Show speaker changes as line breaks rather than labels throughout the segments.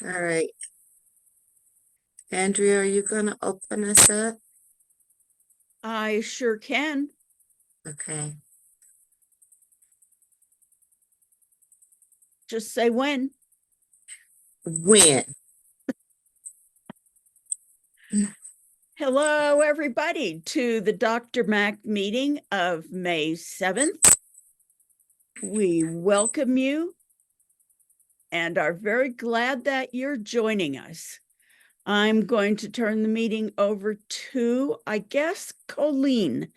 All right. Andrea, are you going to open us up?
I sure can.
Okay.
Just say when.
When?
Hello, everybody, to the DRMAC meeting of May 7th. We welcome you and are very glad that you're joining us. I'm going to turn the meeting over to, I guess, Colleen.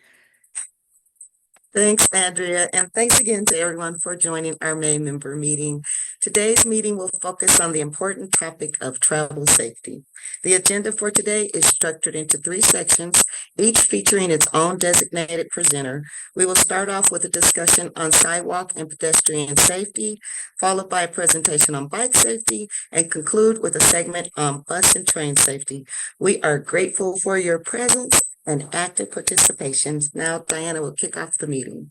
Thanks, Andrea, and thanks again to everyone for joining our May member meeting. Today's meeting will focus on the important topic of travel safety. The agenda for today is structured into 3 sections, each featuring its own designated presenter. We will start off with a discussion on sidewalk and pedestrian safety, followed by a presentation on bike safety, and conclude with a segment on bus and train safety. We are grateful for your presence and active participation. Now, Diana will kick off the meeting.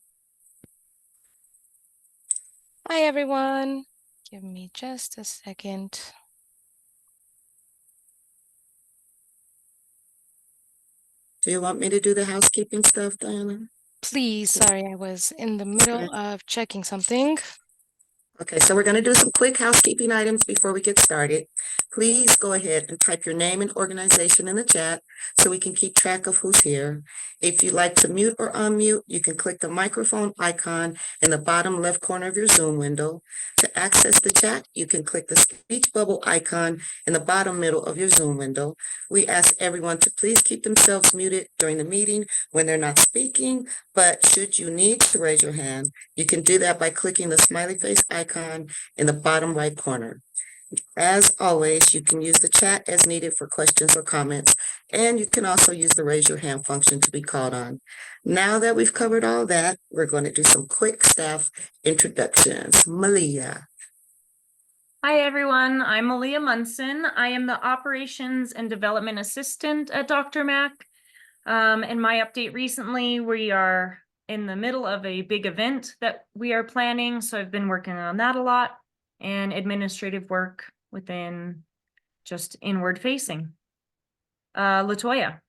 Hi, everyone. Give me just a second.
Do you want me to do the housekeeping stuff, Diana?
Please, sorry, I was in the middle of checking something.
Okay, so we're going to do some quick housekeeping items before we get started. Please go ahead and type your name and organization in the chat so we can keep track of who's here. If you'd like to mute or unmute, you can click the microphone icon in the bottom left corner of your Zoom window. To access the chat, you can click the speech bubble icon in the bottom middle of your Zoom window. We ask everyone to please keep themselves muted during the meeting when they're not speaking, but should you need to raise your hand, you can do that by clicking the smiley face icon in the bottom right corner. As always, you can use the chat as needed for questions or comments, and you can also use the raise your hand function to be called on. Now that we've covered all that, we're going to do some quick staff introductions. Malia.
Hi, everyone. I'm Malia Munson. I am the Operations and Development Assistant at DRMAC. And my update recently, we are in the middle of a big event that we are planning. So I've been working on that a lot, and administrative work within just inward facing. Latoya.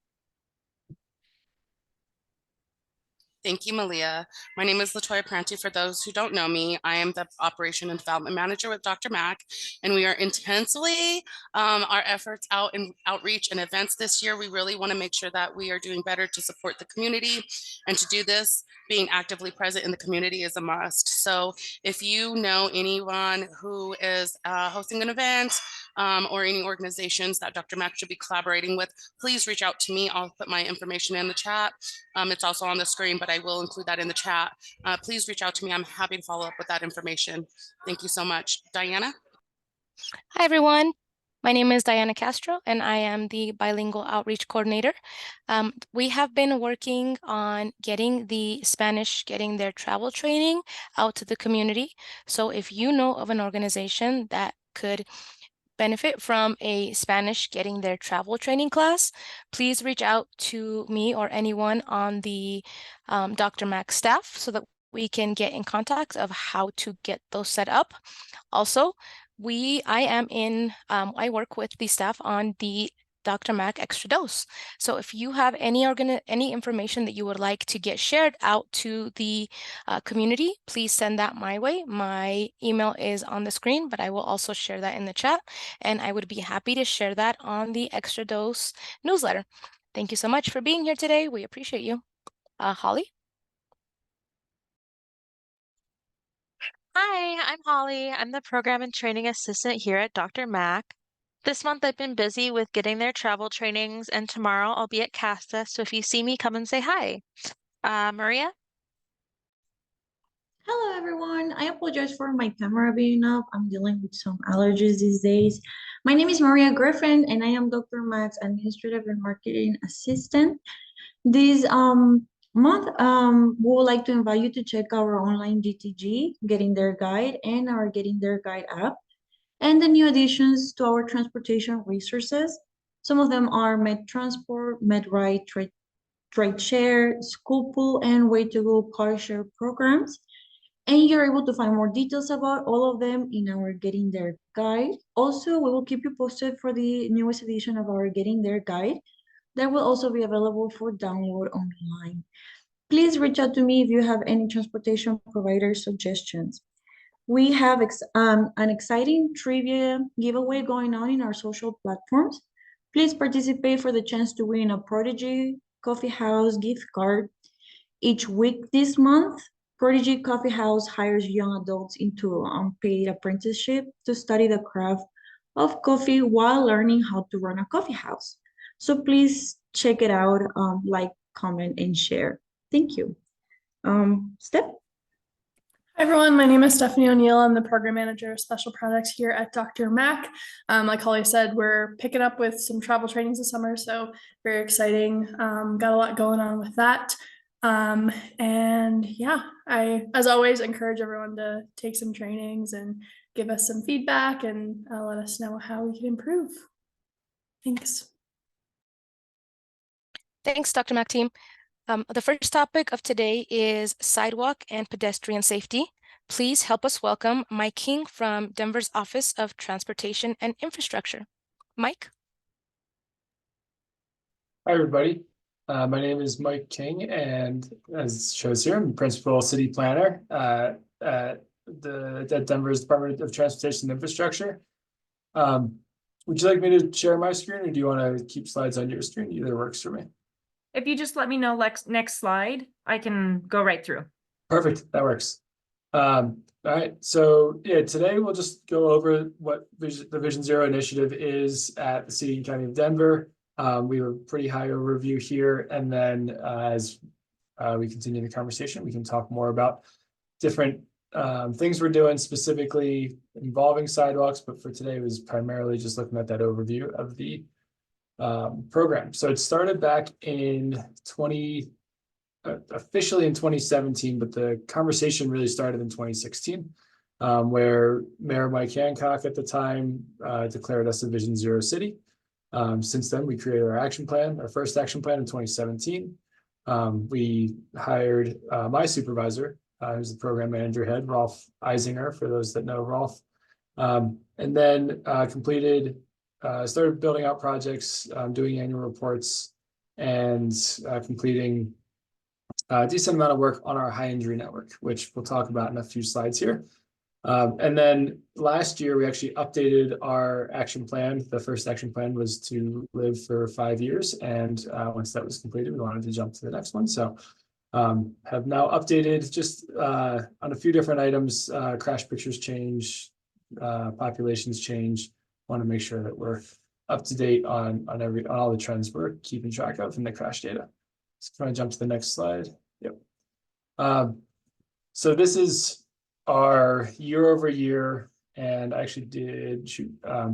Thank you, Malia. My name is Latoya Pranti. For those who don't know me, I am the Operation and Development Manager with DRMAC, and we are intensely our efforts out in outreach and events this year. We really want to make sure that we are doing better to support the community, and to do this, being actively present in the community is a must. So if you know anyone who is hosting an event or any organizations that DRMAC should be collaborating with, please reach out to me. I'll put my information in the chat. It's also on the screen, but I will include that in the chat. Please reach out to me. I'm happy to follow up with that information. Thank you so much. Diana?
Hi, everyone. My name is Diana Castro, and I am the Bilingual Outreach Coordinator. We have been working on getting their travel training out to the community. So if you know of an organization that could benefit from a Spanish getting their travel training class, please reach out to me or anyone on the DRMAC staff so that we can get in contact of how to get those set up. Also, I work with the staff on the DRMAC Extra Dose. So if you have any information that you would like to get shared out to the community, please send that my way. My email is on the screen, but I will also share that in the chat, and I would be happy to share that on the Extra Dose newsletter. Thank you so much for being here today. We appreciate you. Holly?
Hi, I'm Holly. I'm the Program and Training Assistant here at DRMAC. This month I've been busy with getting their travel trainings, and tomorrow I'll be at CASTA, so if you see me, come and say hi. Maria?
Hello, everyone. I apologize for my camera being up. I'm dealing with some allergies these days. My name is Maria Griffin, and I am DRMAC's Administrative and Marketing Assistant. This month, we would like to invite you to check our online GTG, Getting Their Guide, and our Getting Their Guide app, and the new additions to our transportation resources. Some of them are MedTransport, MedRide, Trade Share, School Pool, and Way to Go car share programs. And you're able to find more details about all of them in our Getting There guide. Also, we will keep you posted for the newest edition of our Getting There guide that will also be available for download online. Please reach out to me if you have any transportation provider suggestions. We have an exciting trivia giveaway going on in our social platforms. Please participate for the chance to win a Prodigy Coffee House gift card. Each week this month, Prodigy Coffee House hires young adults into unpaid apprenticeship to study the craft of coffee while learning how to run a coffee house. So please check it out, like, comment, and share. Thank you. Steph?
Hi everyone, my name is Stephanie O'Neill. I'm the program manager of special products here at Dr. Mac. Like Holly said, we're picking up with some travel trainings this summer, so very exciting. Got a lot going on with that. And yeah, I, as always, encourage everyone to take some trainings and give us some feedback and let us know how we can improve. Thanks.
Thanks, Dr. Mac team. The first topic of today is sidewalk and pedestrian safety. Please help us welcome Mike King from Denver's Office of Transportation and Infrastructure. Mike?
Hi, everybody. My name is Mike King, and as it shows here, I'm Principal City Planner at Denver's Department of Transportation and Infrastructure. Would you like me to share my screen, or do you want to keep slides on your screen? Either works for me.
If you just let me know next slide, I can go right through.
Perfect, that works. All right, so yeah, today we'll just go over what the Vision Zero initiative is at the City and County of Denver. We have a pretty high overview here, and then as we continue the conversation, we can talk more about different things we're doing specifically involving sidewalks, but for today it was primarily just looking at that overview of the program. So it started back in officially in 2017, but the conversation really started in 2016, where Mayor Mike Hancock at the time declared us a Vision Zero city. Since then, we created our action plan, our first action plan in 2017. We hired my supervisor, who's the program manager head, Rolf Eisinger, for those that know Rolf, and then started building out projects, doing annual reports, and completing a decent amount of work on our high injury network, which we'll talk about in a few slides here. And then last year, we actually updated our action plan. The first action plan was to live for 5 years. And once that was completed, we wanted to jump to the next one. So have now updated just on a few different items. Crash pictures change, populations change. Want to make sure that we're up to date on all the trends we're keeping track of in the crash data. So if I jump to the next slide. Yep. So this is our year over year, and I actually did shoot. I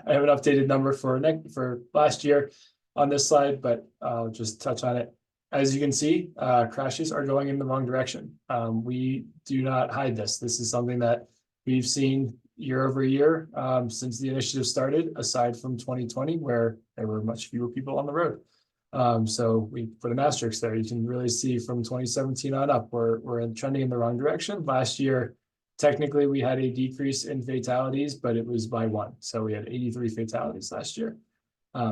have an updated number for last year on this slide, but I'll just touch on it. As you can see, crashes are going in the wrong direction. We do not hide this. This is something that we've seen year over year since the initiative started, aside from 2020, where there were much fewer people on the road. So we put an asterisk there. You can really see from 2017 on up, we're trending in the wrong direction. Last year, technically, we had a decrease in fatalities, but it was by 1. So we had 83 fatalities last year.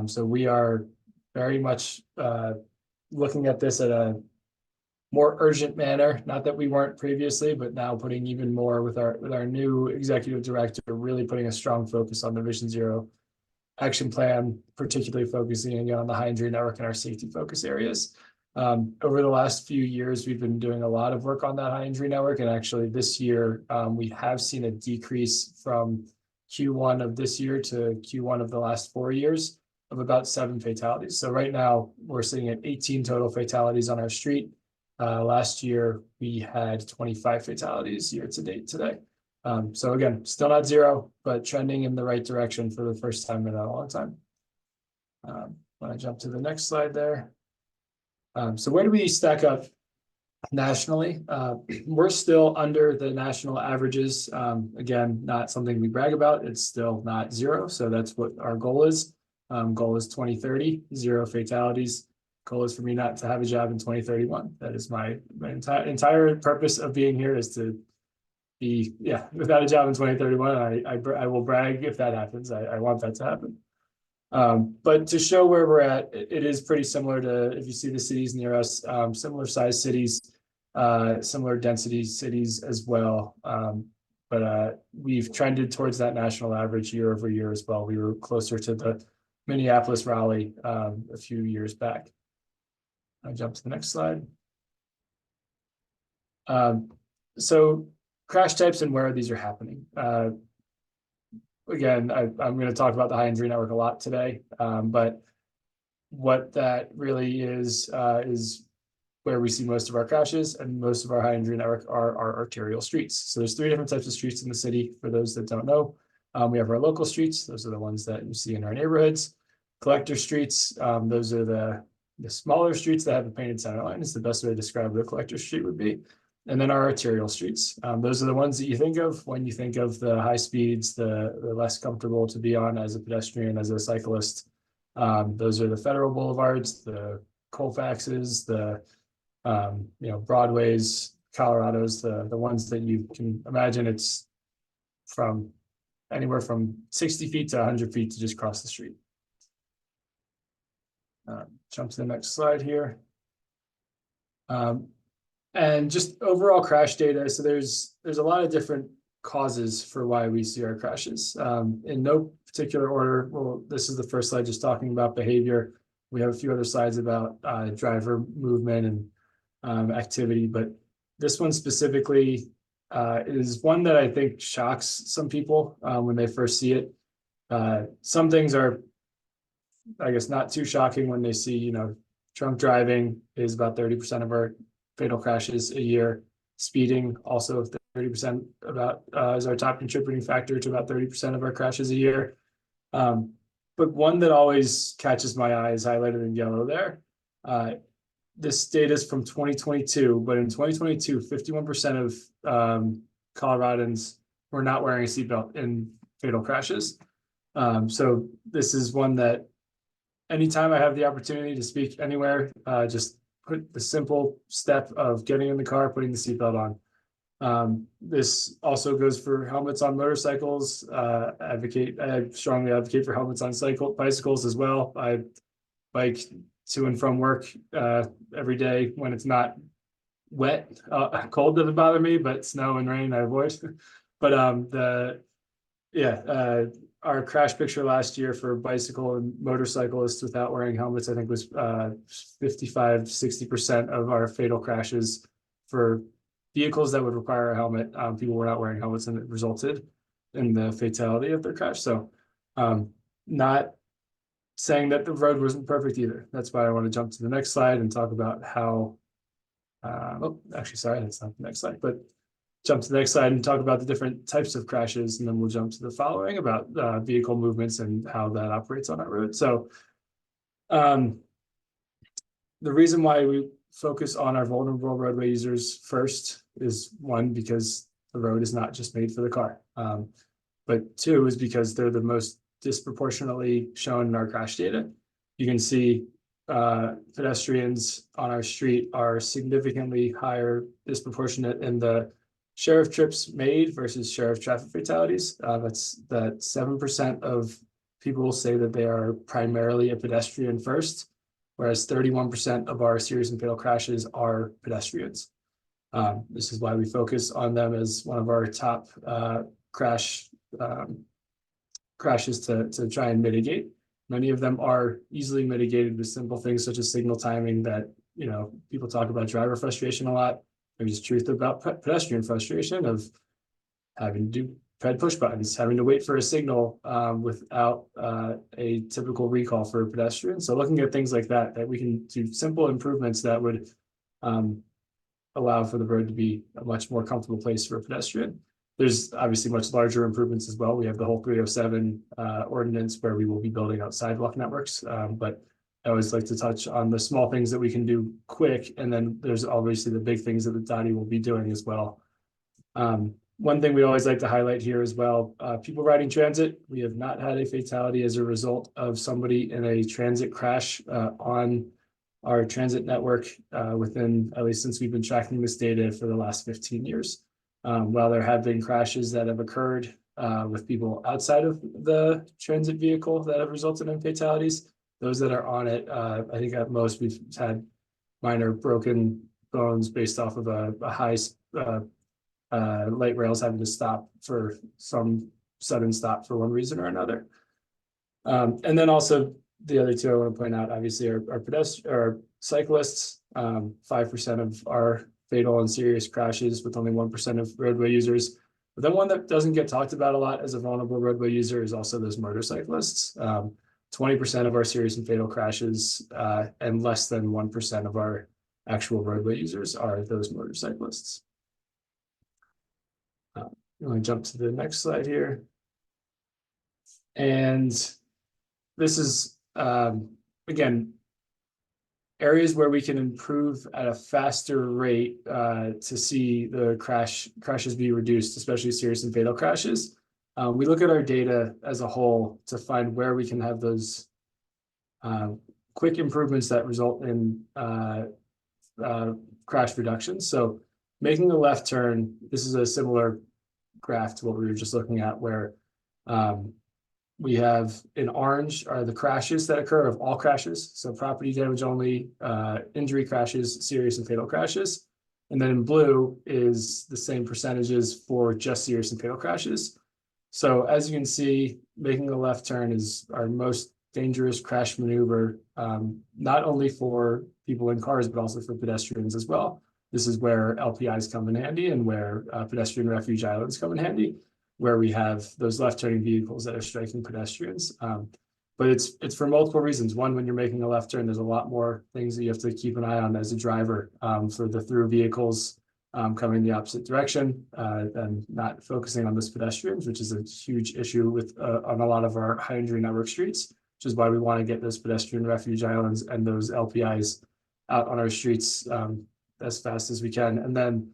So we are very much looking at this at a more urgent manner. Not that we weren't previously, but now putting even more with our new executive director, really putting a strong focus on the Vision Zero action plan, particularly focusing again on the high injury network and our safety focus areas. Over the last few years, we've been doing a lot of work on that high injury network. And actually this year, we have seen a decrease from Q1 of this year to Q1 of the last 4 years of about 7 fatalities. So right now we're sitting at 18 total fatalities on our street. Last year, we had 25 fatalities year to date today. So again, still not zero, but trending in the right direction for the first time in a long time. When I jump to the next slide there. So where do we stack up nationally? We're still under the national averages. Again, not something we brag about. It's still not zero. So that's what our goal is. Goal is 2030, 0 fatalities. Goal is for me not to have a job in 2031. That is my entire purpose of being here, is to be, without a job in 2031. I will brag if that happens. I want that to happen. But to show where we're at, it is pretty similar to, if you see the cities near us, similar size cities, similar density cities as well. But we've trended towards that national average year over year as well. We were closer to the Minneapolis, Raleigh a few years back. I jump to the next slide. So crash types and where these are happening. Again, I'm going to talk about the high injury network a lot today, but what that really is where we see most of our crashes, and most of our high injury network are our arterial streets. So there's 3 different types of streets in the city. For those that don't know, we have our local streets. Those are the ones that you see in our neighborhoods. Collector streets, those are the smaller streets that have a painted center line. Is the best way to describe what a collector street would be. And then our arterial streets. Those are the ones that you think of when you think of the high speeds, the less comfortable to be on as a pedestrian, as a cyclist. Those are the federal boulevards, the Colfaxes, the Broadways, Colorados, the ones that you can imagine. It's from anywhere from 60 feet to 100 feet to just cross the street. Jump to the next slide here. And just overall crash data. So there's a lot of different causes for why we see our crashes. In no particular order. Well, this is the first slide just talking about behavior. We have a few other slides about driver movement and activity, but this one specifically is one that I think shocks some people when they first see it. Some things are, I guess, not too shocking when they see, drunk driving is about 30% of our fatal crashes a year. Speeding also 30% about is our top contributing factor to about 30% of our crashes a year. But one that always catches my eye is highlighted in yellow there. This data is from 2022, but in 2022, 51% of Coloradans were not wearing a seatbelt in fatal crashes. So this is one that anytime I have the opportunity to speak anywhere, just put the simple step of getting in the car, putting the seatbelt on. This also goes for helmets on motorcycles. I strongly advocate for helmets on bicycles as well. I bike to and from work every day when it's not wet. Cold doesn't bother me, but snow and rain I avoid. But our crash picture last year for bicycle and motorcyclists without wearing helmets, I think, was 55-60% of our fatal crashes for vehicles that would require a helmet. People were not wearing helmets, and it resulted in the fatality of their crash. So not saying that the road wasn't perfect either. That's why I want to jump to the next slide and talk about how, sorry, that's not the next slide, but jump to the next slide and talk about the different types of crashes, and then we'll jump to the following about vehicle movements and how that operates on our road. So the reason why we focus on our vulnerable roadway users first is, one, because the road is not just made for the car, but two is because they're the most disproportionately shown in our crash data. You can see pedestrians on our street are significantly higher disproportionate in the share of trips made versus share of traffic fatalities. That's that 7% of people say that they are primarily a pedestrian first, whereas 31% of our serious and fatal crashes are pedestrians. This is why we focus on them as one of our top crashes to try and mitigate. Many of them are easily mitigated with simple things such as signal timing that, people talk about driver frustration a lot. There's truth about pedestrian frustration of having to do ped push buttons, having to wait for a signal without a typical recall for a pedestrian. So looking at things like that we can do simple improvements that would allow for the road to be a much more comfortable place for a pedestrian. There's obviously much larger improvements as well. We have the whole 307 ordinance where we will be building out sidewalk networks, but I always like to touch on the small things that we can do quick, and then there's obviously the big things that the DOTI will be doing as well. One thing we always like to highlight here as well, people riding transit. We have not had a fatality as a result of somebody in a transit crash on our transit network within, at least since we've been tracking this data for the last 15 years. While there have been crashes that have occurred with people outside of the transit vehicle that have resulted in fatalities, those that are on it, I think at most we've had minor broken bones based off of a high light rails having to stop for some sudden stop for one reason or another. And then also the other two I want to point out, obviously, are pedestrians or cyclists. 5% of our fatal and serious crashes, with only 1% of roadway users. But then one that doesn't get talked about a lot as a vulnerable roadway user is also those motorcyclists. 20% of our serious and fatal crashes, and less than 1% of our actual roadway users are those motorcyclists. I'm going to jump to the next slide here. And this is, again, areas where we can improve at a faster rate to see the crashes be reduced, especially serious and fatal crashes. We look at our data as a whole to find where we can have those quick improvements that result in crash reductions. So making a left turn, this is a similar graph to what we were just looking at, where we have in orange are the crashes that occur of all crashes. So property damage only, injury crashes, serious and fatal crashes. And then in blue is the same percentages for just serious and fatal crashes. So as you can see, making a left turn is our most dangerous crash maneuver, not only for people in cars, but also for pedestrians as well. This is where LPIs come in handy and where pedestrian refuge islands come in handy, where we have those left turning vehicles that are striking pedestrians. But it's for multiple reasons. One, when you're making a left turn, there's a lot more things that you have to keep an eye on as a driver for the through vehicles coming the opposite direction and not focusing on those pedestrians, which is a huge issue with on a lot of our high injury network streets, which is why we want to get those pedestrian refuge islands and those LPIs out on our streets as fast as we can. And then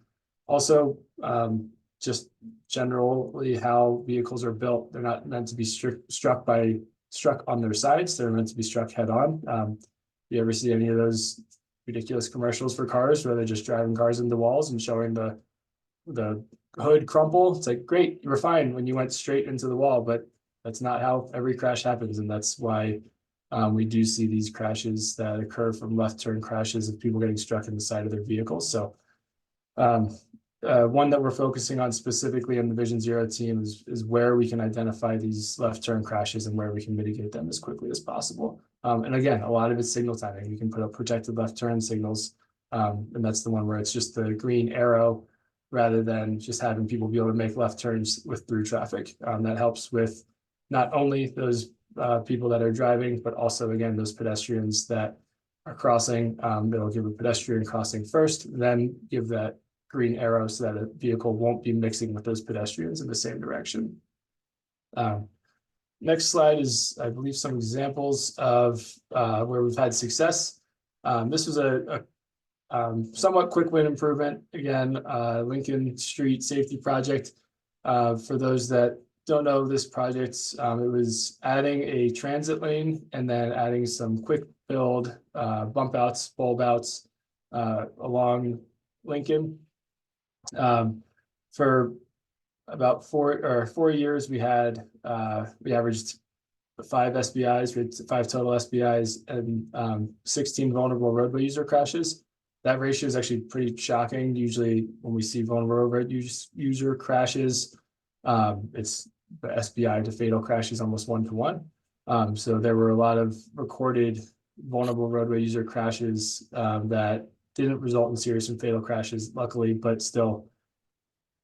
also just generally how vehicles are built. They're not meant to be struck on their sides. They're meant to be struck head on. You ever see any of those ridiculous commercials for cars where they're just driving cars into walls and showing the hood crumple? It's like, great, you were fine when you went straight into the wall, but that's not how every crash happens. And that's why we do see these crashes that occur from left turn crashes of people getting struck in the side of their vehicles. So one that we're focusing on specifically in the Vision Zero team is where we can identify these left turn crashes and where we can mitigate them as quickly as possible. And again, a lot of it's signal timing. You can put up protected left turn signals, and that's the one where it's just the green arrow rather than just having people be able to make left turns with through traffic. That helps with not only those people that are driving, but also, again, those pedestrians that are crossing. They'll give a pedestrian crossing first, then give that green arrow so that a vehicle won't be mixing with those pedestrians in the same direction. Next slide is, I believe, some examples of where we've had success. This was a somewhat quick win improvement. Again, Lincoln Street Safety Project. For those that don't know this project, it was adding a transit lane and then adding some quick build bump outs, bulb outs along Lincoln. For about 4 years, we averaged 5 SBIs, we had 5 total SBIs and 16 vulnerable roadway user crashes. That ratio is actually pretty shocking. Usually when we see vulnerable roadway user crashes, it's the SBI to fatal crashes almost 1-to-1. So there were a lot of recorded vulnerable roadway user crashes that didn't result in serious and fatal crashes, luckily, but still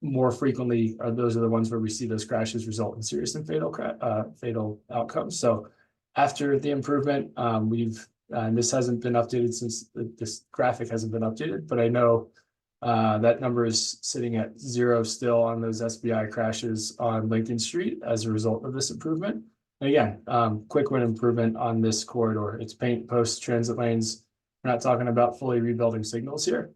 more frequently those are the ones where we see those crashes result in serious and fatal outcomes. So after the improvement, and this hasn't been updated since this graphic hasn't been updated, but I know that number is sitting at 0 still on those SBI crashes on Lincoln Street as a result of this improvement. And again, quick win improvement on this corridor. It's paint, posts, transit lanes. We're not talking about fully rebuilding signals here.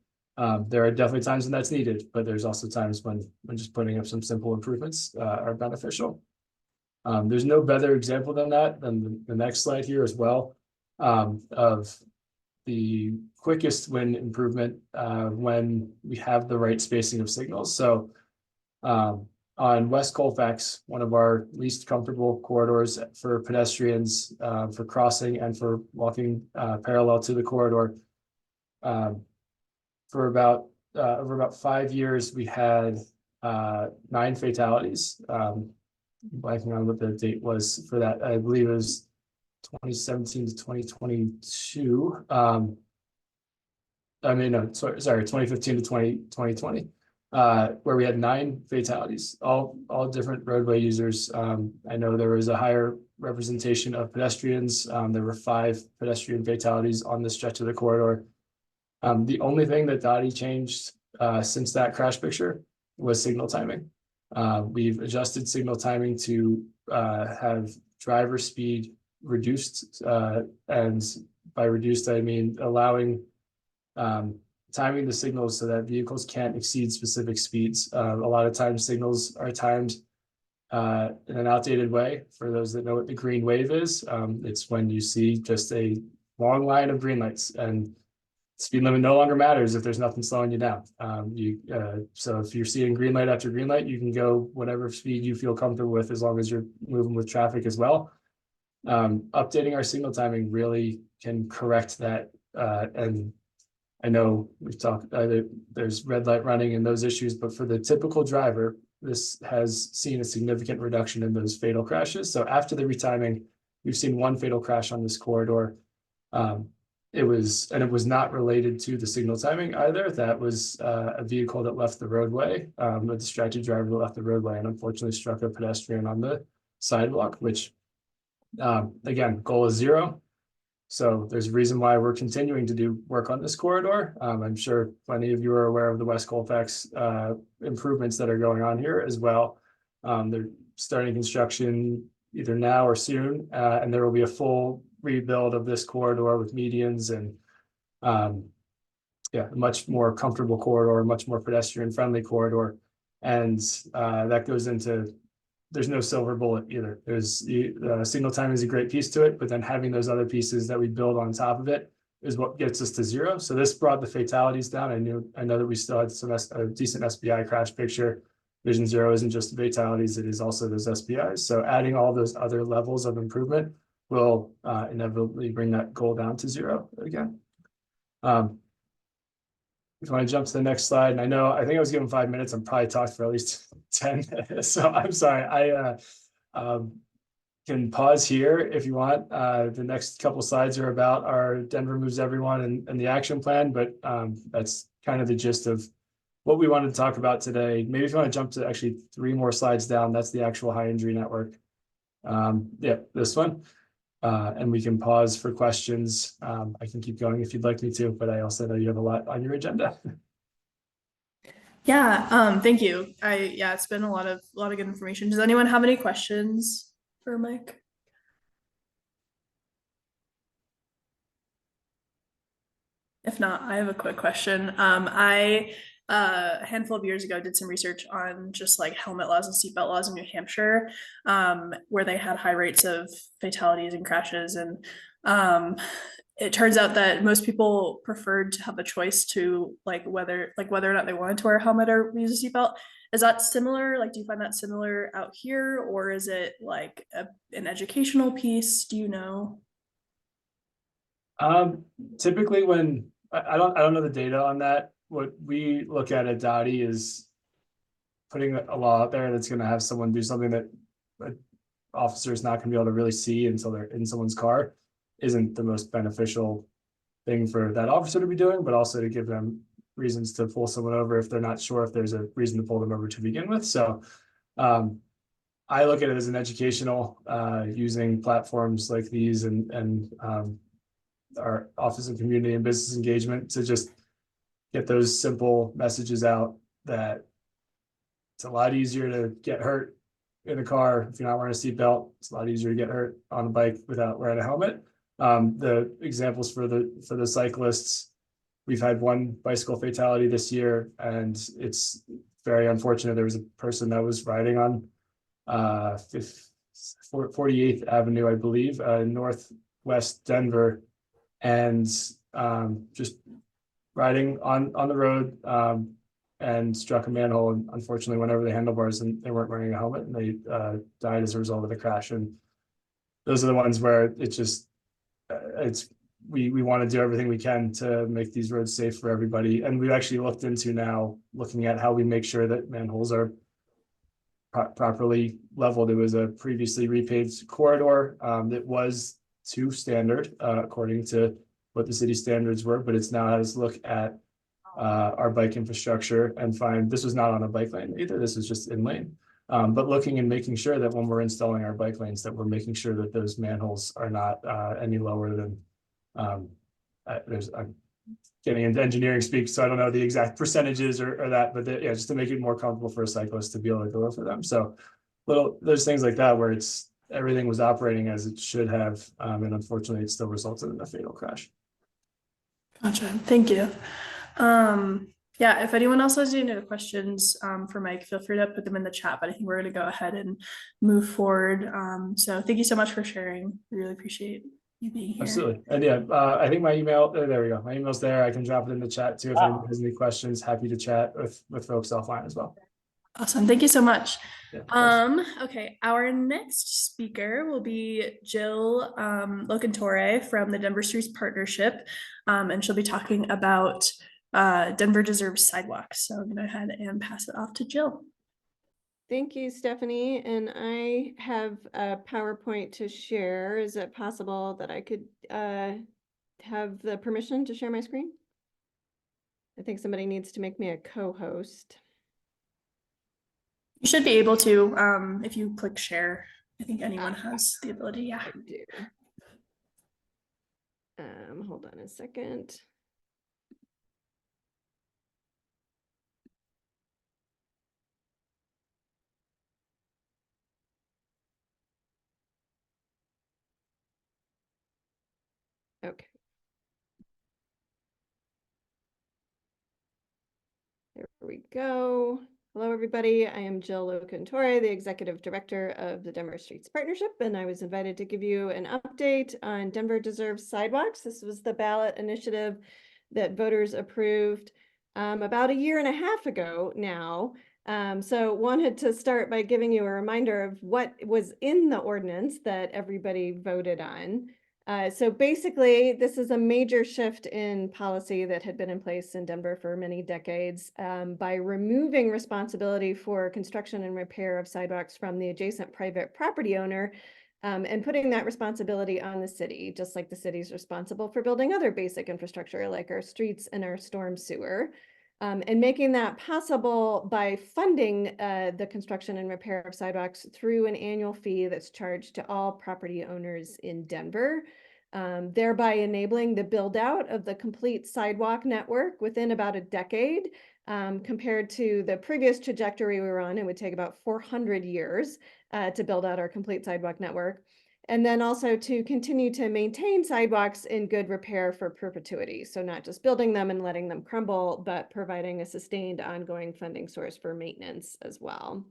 There are definitely times when that's needed, but there's also times when just putting up some simple improvements are beneficial. There's no better example than that than the next slide here as well, of the quickest win improvement when we have the right spacing of signals. So On West Colfax, one of our least comfortable corridors for pedestrians, for crossing and for walking parallel to the corridor. For about over about 5 years, we had 9 fatalities. Blanking on what the date was for that. I believe it was 2017 to 2022. I mean, no, sorry, 2015 to 2020. Where we had 9 fatalities, all different roadway users. I know there was a higher representation of pedestrians. There were 5 pedestrian fatalities on the stretch of the corridor. The only thing that Dottie changed since that crash picture was signal timing. We've adjusted signal timing to have driver speed reduced, and by reduced I mean allowing timing the signals so that vehicles can't exceed specific speeds. A lot of times signals are timed in an outdated way. For those that know what the green wave is, it's when you see just a long line of green lights, and speed limit no longer matters if there's nothing slowing you down. So if you're seeing green light after green light, you can go whatever speed you feel comfortable with, as long as you're moving with traffic as well. Updating our signal timing really can correct that, and I know we've talked, there's red light running and those issues, but for the typical driver, this has seen a significant reduction in those fatal crashes. So after the retiming, we've seen 1 fatal crash on this corridor. It was not related to the signal timing either. That was a vehicle that left the roadway, a distracted driver that left the roadway and unfortunately struck a pedestrian on the sidewalk, which again, goal is 0. So there's a reason why we're continuing to do work on this corridor. I'm sure plenty of you are aware of the West Colfax improvements that are going on here as well. They're starting construction either now or soon, and there will be a full rebuild of this corridor with medians and a much more comfortable corridor, much more pedestrian friendly corridor. And that goes into, there's no silver bullet either. There's signal timing is a great piece to it, but then having those other pieces that we build on top of it is what gets us to 0. So this brought the fatalities down. I know that we still had a decent SBI crash picture. Vision 0 isn't just the fatalities, it is also those SBIs. So adding all those other levels of improvement will inevitably bring that goal down to 0 again. If you want to jump to the next slide, and I think I was given 5 minutes. I'm probably talked for at least 10. So I'm sorry. I can pause here if you want. The next couple slides are about our Denver Moves Everyone and the action plan, but that's kind of the gist of what we wanted to talk about today. Maybe if you want to jump to actually 3 more slides down, that's the actual high injury network. Yeah, this one. And we can pause for questions. I can keep going if you'd like me to, but I also know you have a lot on your agenda.
Yeah, thank you. It's been a lot of good information. Does anyone have any questions for Mike? If not, I have a quick question. I a handful of years ago did some research on just like helmet laws and seatbelt laws in New Hampshire, where they had high rates of fatalities and crashes, and it turns out that most people preferred to have a choice to whether or not they wanted to wear a helmet or use a seatbelt. Is that similar? Like, do you find that similar out here, or is it like an educational piece? Do you know?
Typically when I don't know the data on that. What we look at Dottie is putting a law out there that's going to have someone do something that an officer is not going to be able to really see until they're in someone's car isn't the most beneficial thing for that officer to be doing, but also to give them reasons to pull someone over if they're not sure if there's a reason to pull them over to begin with. So I look at it as an educational, using platforms like these and our Office of Community and Business Engagement to just get those simple messages out that it's a lot easier to get hurt in a car if you're not wearing a seatbelt. It's a lot easier to get hurt on a bike without wearing a helmet. The examples for the cyclists, we've had 1 bicycle fatality this year, and it's very unfortunate. There was a person that was riding on 48th Avenue, I believe, northwest Denver, and just riding on the road, and struck a manhole. And unfortunately, went over the handlebars and they weren't wearing a helmet, and they died as a result of the crash. And those are the ones where it's just we want to do everything we can to make these roads safe for everybody. And we've actually looked into now looking at how we make sure that manholes are properly leveled. It was a previously repaved corridor that was to standard according to what the city standards were, but it's now has look at our bike infrastructure and find this was not on a bike lane either. This is just in lane. But looking and making sure that when we're installing our bike lanes, that we're making sure that those manholes are not any lower than I'm getting into engineering speak, so I don't know the exact percentages or that, but yeah, just to make it more comfortable for a cyclist to be able to go for them. So there's things like that where everything was operating as it should have, and unfortunately, it still resulted in a fatal crash.
Gotcha. Thank you. Yeah, if anyone else has any other questions for Mike, feel free to put them in the chat, but I think we're going to go ahead and move forward. So thank you so much for sharing. We really appreciate you being here.
Absolutely. And yeah, I think my email, there we go. My email's there. I can drop it in the chat too. If anyone has any questions, happy to chat with folks offline as well.
Awesome. Thank you so much.
Yeah,
Okay, our next speaker will be Jill Locantore from the Denver Streets Partnership, and she'll be talking about Denver Deserves Sidewalks. So I'm going to go ahead and pass it off to Jill.
Thank you, Stephanie. And I have a PowerPoint to share. Is it possible that I could have the permission to share my screen? I think somebody needs to make me a co-host.
You should be able to, if you click share. I think anyone has the ability, yeah.
I do. Hold on a second. Okay. There we go. Hello, everybody. I am Jill Locantore, the Executive Director of the Denver Streets Partnership, and I was invited to give you an update on Denver Deserves Sidewalks. This was the ballot initiative that voters approved about a year and a half ago now. So wanted to start by giving you a reminder of what was in the ordinance that everybody voted on. So basically, this is a major shift in policy that had been in place in Denver for many decades by removing responsibility for construction and repair of sidewalks from the adjacent private property owner and putting that responsibility on the city, just like the city's responsible for building other basic infrastructure like our streets and our storm sewer. And making that possible by funding the construction and repair of sidewalks through an annual fee that's charged to all property owners in Denver, thereby enabling the build out of the complete sidewalk network within about a decade. Compared to the previous trajectory we were on, it would take about 400 years to build out our complete sidewalk network. And then also to continue to maintain sidewalks in good repair for perpetuity. So not just building them and letting them crumble, but providing a sustained ongoing funding source for maintenance as well.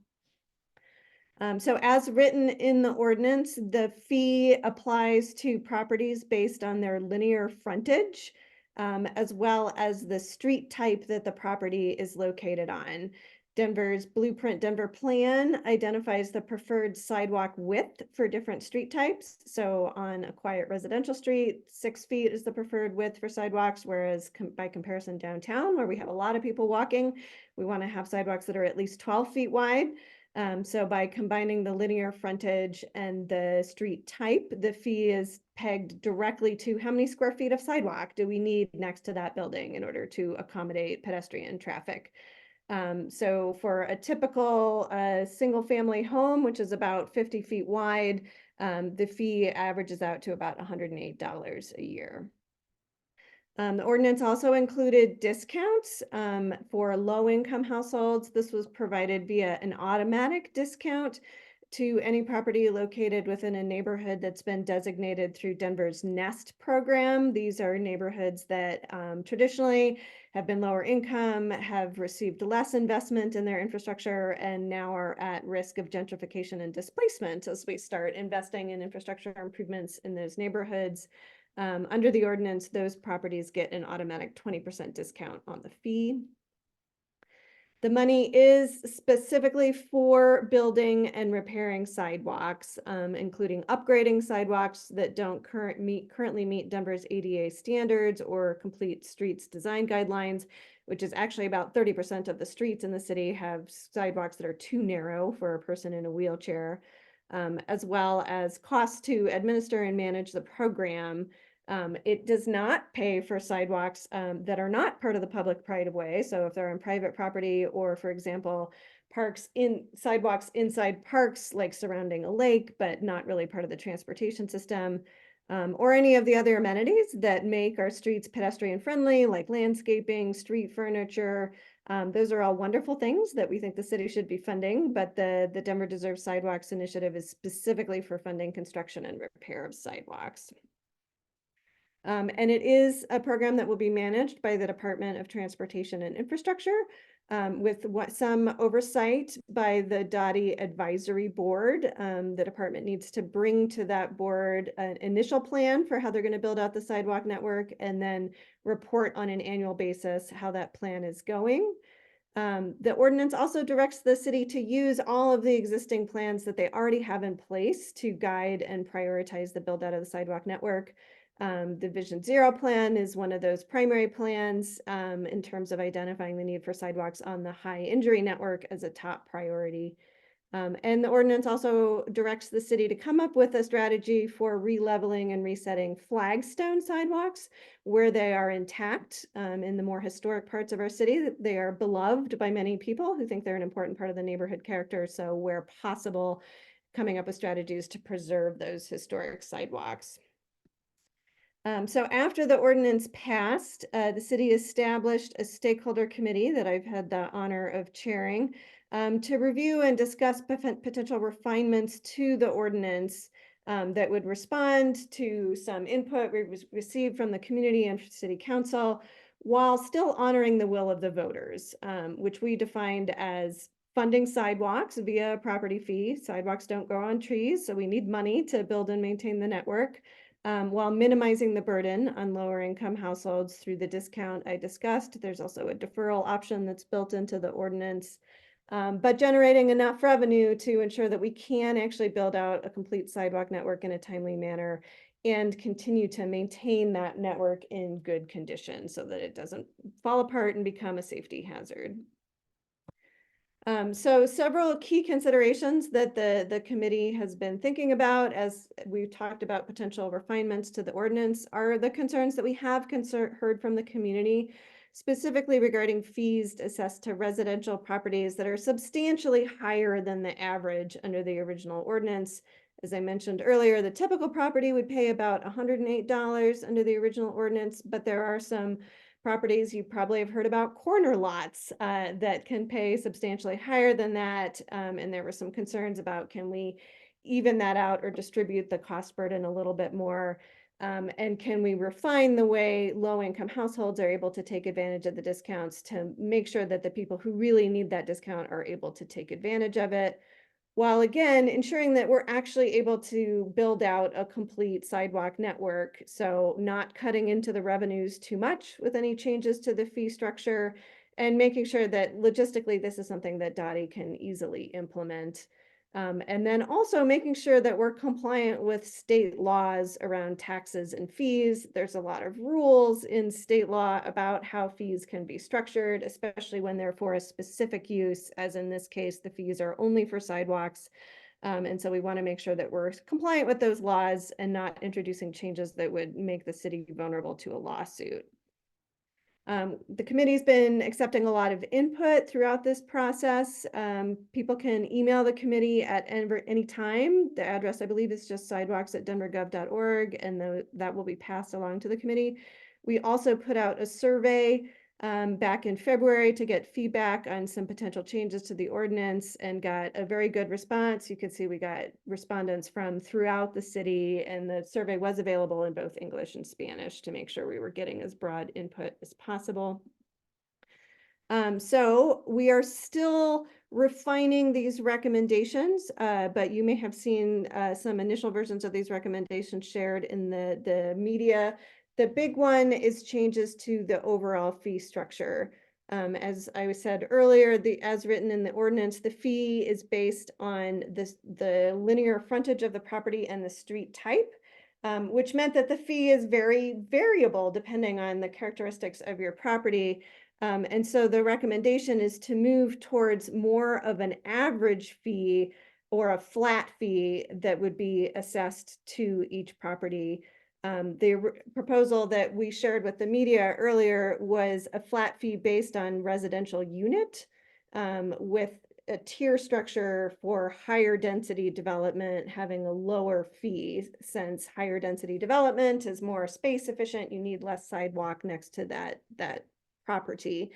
So as written in the ordinance, the fee applies to properties based on their linear frontage, as well as the street type that the property is located on. Denver's Blueprint Denver plan identifies the preferred sidewalk width for different street types. So on a quiet residential street, 6 feet is the preferred width for sidewalks, whereas by comparison downtown, where we have a lot of people walking, we want to have sidewalks that are at least 12 feet wide. So by combining the linear frontage and the street type, the fee is pegged directly to how many square feet of sidewalk do we need next to that building in order to accommodate pedestrian traffic. So for a typical single family home, which is about 50 feet wide, the fee averages out to about $108 a year. The ordinance also included discounts for low-income households. This was provided via an automatic discount to any property located within a neighborhood that's been designated through Denver's NEST program. These are neighborhoods that traditionally have been lower income, have received less investment in their infrastructure, and now are at risk of gentrification and displacement as we start investing in infrastructure improvements in those neighborhoods. Under the ordinance, those properties get an automatic 20% discount on the fee. The money is specifically for building and repairing sidewalks, including upgrading sidewalks that don't currently meet Denver's ADA standards or complete streets design guidelines, which is actually about 30% of the streets in the city have sidewalks that are too narrow for a person in a wheelchair, as well as costs to administer and manage the program. It does not pay for sidewalks that are not part of the public right of way. So if they're on private property, or for example, sidewalks inside parks, like surrounding a lake, but not really part of the transportation system, or any of the other amenities that make our streets pedestrian friendly, like landscaping, street furniture. Those are all wonderful things that we think the city should be funding, but the Denver Deserves Sidewalks initiative is specifically for funding construction and repair of sidewalks. And it is a program that will be managed by the Department of Transportation and Infrastructure, with some oversight by the DOTI Advisory Board. The department needs to bring to that board an initial plan for how they're going to build out the sidewalk network, and then report on an annual basis how that plan is going. The ordinance also directs the city to use all of the existing plans that they already have in place to guide and prioritize the build out of the sidewalk network. The Vision Zero plan is one of those primary plans in terms of identifying the need for sidewalks on the high injury network as a top priority. And the ordinance also directs the city to come up with a strategy for re-leveling and resetting flagstone sidewalks where they are intact in the more historic parts of our city. They are beloved by many people who think they're an important part of the neighborhood character. So where possible, coming up with strategies to preserve those historic sidewalks. So after the ordinance passed, the city established a stakeholder committee that I've had the honor of chairing to review and discuss potential refinements to the ordinance that would respond to some input we received from the community and city council, while still honoring the will of the voters, which we defined as funding sidewalks via a property fee. Sidewalks don't grow on trees, so we need money to build and maintain the network. While minimizing the burden on lower income households through the discount I discussed. There's also a deferral option that's built into the ordinance, but generating enough revenue to ensure that we can actually build out a complete sidewalk network in a timely manner and continue to maintain that network in good condition so that it doesn't fall apart and become a safety hazard. So several key considerations that the committee has been thinking about as we've talked about potential refinements to the ordinance are the concerns that we have heard from the community, specifically regarding fees assessed to residential properties that are substantially higher than the average under the original ordinance. As I mentioned earlier, the typical property would pay about $108 under the original ordinance, but there are some properties you probably have heard about, corner lots, that can pay substantially higher than that. And there were some concerns about, can we even that out or distribute the cost burden a little bit more? And can we refine the way low-income households are able to take advantage of the discounts to make sure that the people who really need that discount are able to take advantage of it, while again ensuring that we're actually able to build out a complete sidewalk network, so not cutting into the revenues too much with any changes to the fee structure, and making sure that logistically this is something that DOTI can easily implement. And then also making sure that we're compliant with state laws around taxes and fees. There's a lot of rules in state law about how fees can be structured, especially when they're for a specific use, as in this case, the fees are only for sidewalks. And so we want to make sure that we're compliant with those laws and not introducing changes that would make the city vulnerable to a lawsuit. The committee's been accepting a lot of input throughout this process. People can email the committee at any time. The address, I believe, is just sidewalks@denvergov.org, and that will be passed along to the committee. We also put out a survey back in February to get feedback on some potential changes to the ordinance, and got a very good response. You can see we got respondents from throughout the city, and the survey was available in both English and Spanish to make sure we were getting as broad input as possible. So we are still refining these recommendations, but you may have seen some initial versions of these recommendations shared in the media. The big one is changes to the overall fee structure. As I said earlier, as written in the ordinance, the fee is based on the linear frontage of the property and the street type, which meant that the fee is very variable depending on the characteristics of your property. And so the recommendation is to move towards more of an average fee or a flat fee that would be assessed to each property. The proposal that we shared with the media earlier was a flat fee based on residential unit, with a tier structure for higher density development having a lower fee, since higher density development is more space efficient. You need less sidewalk next to that property.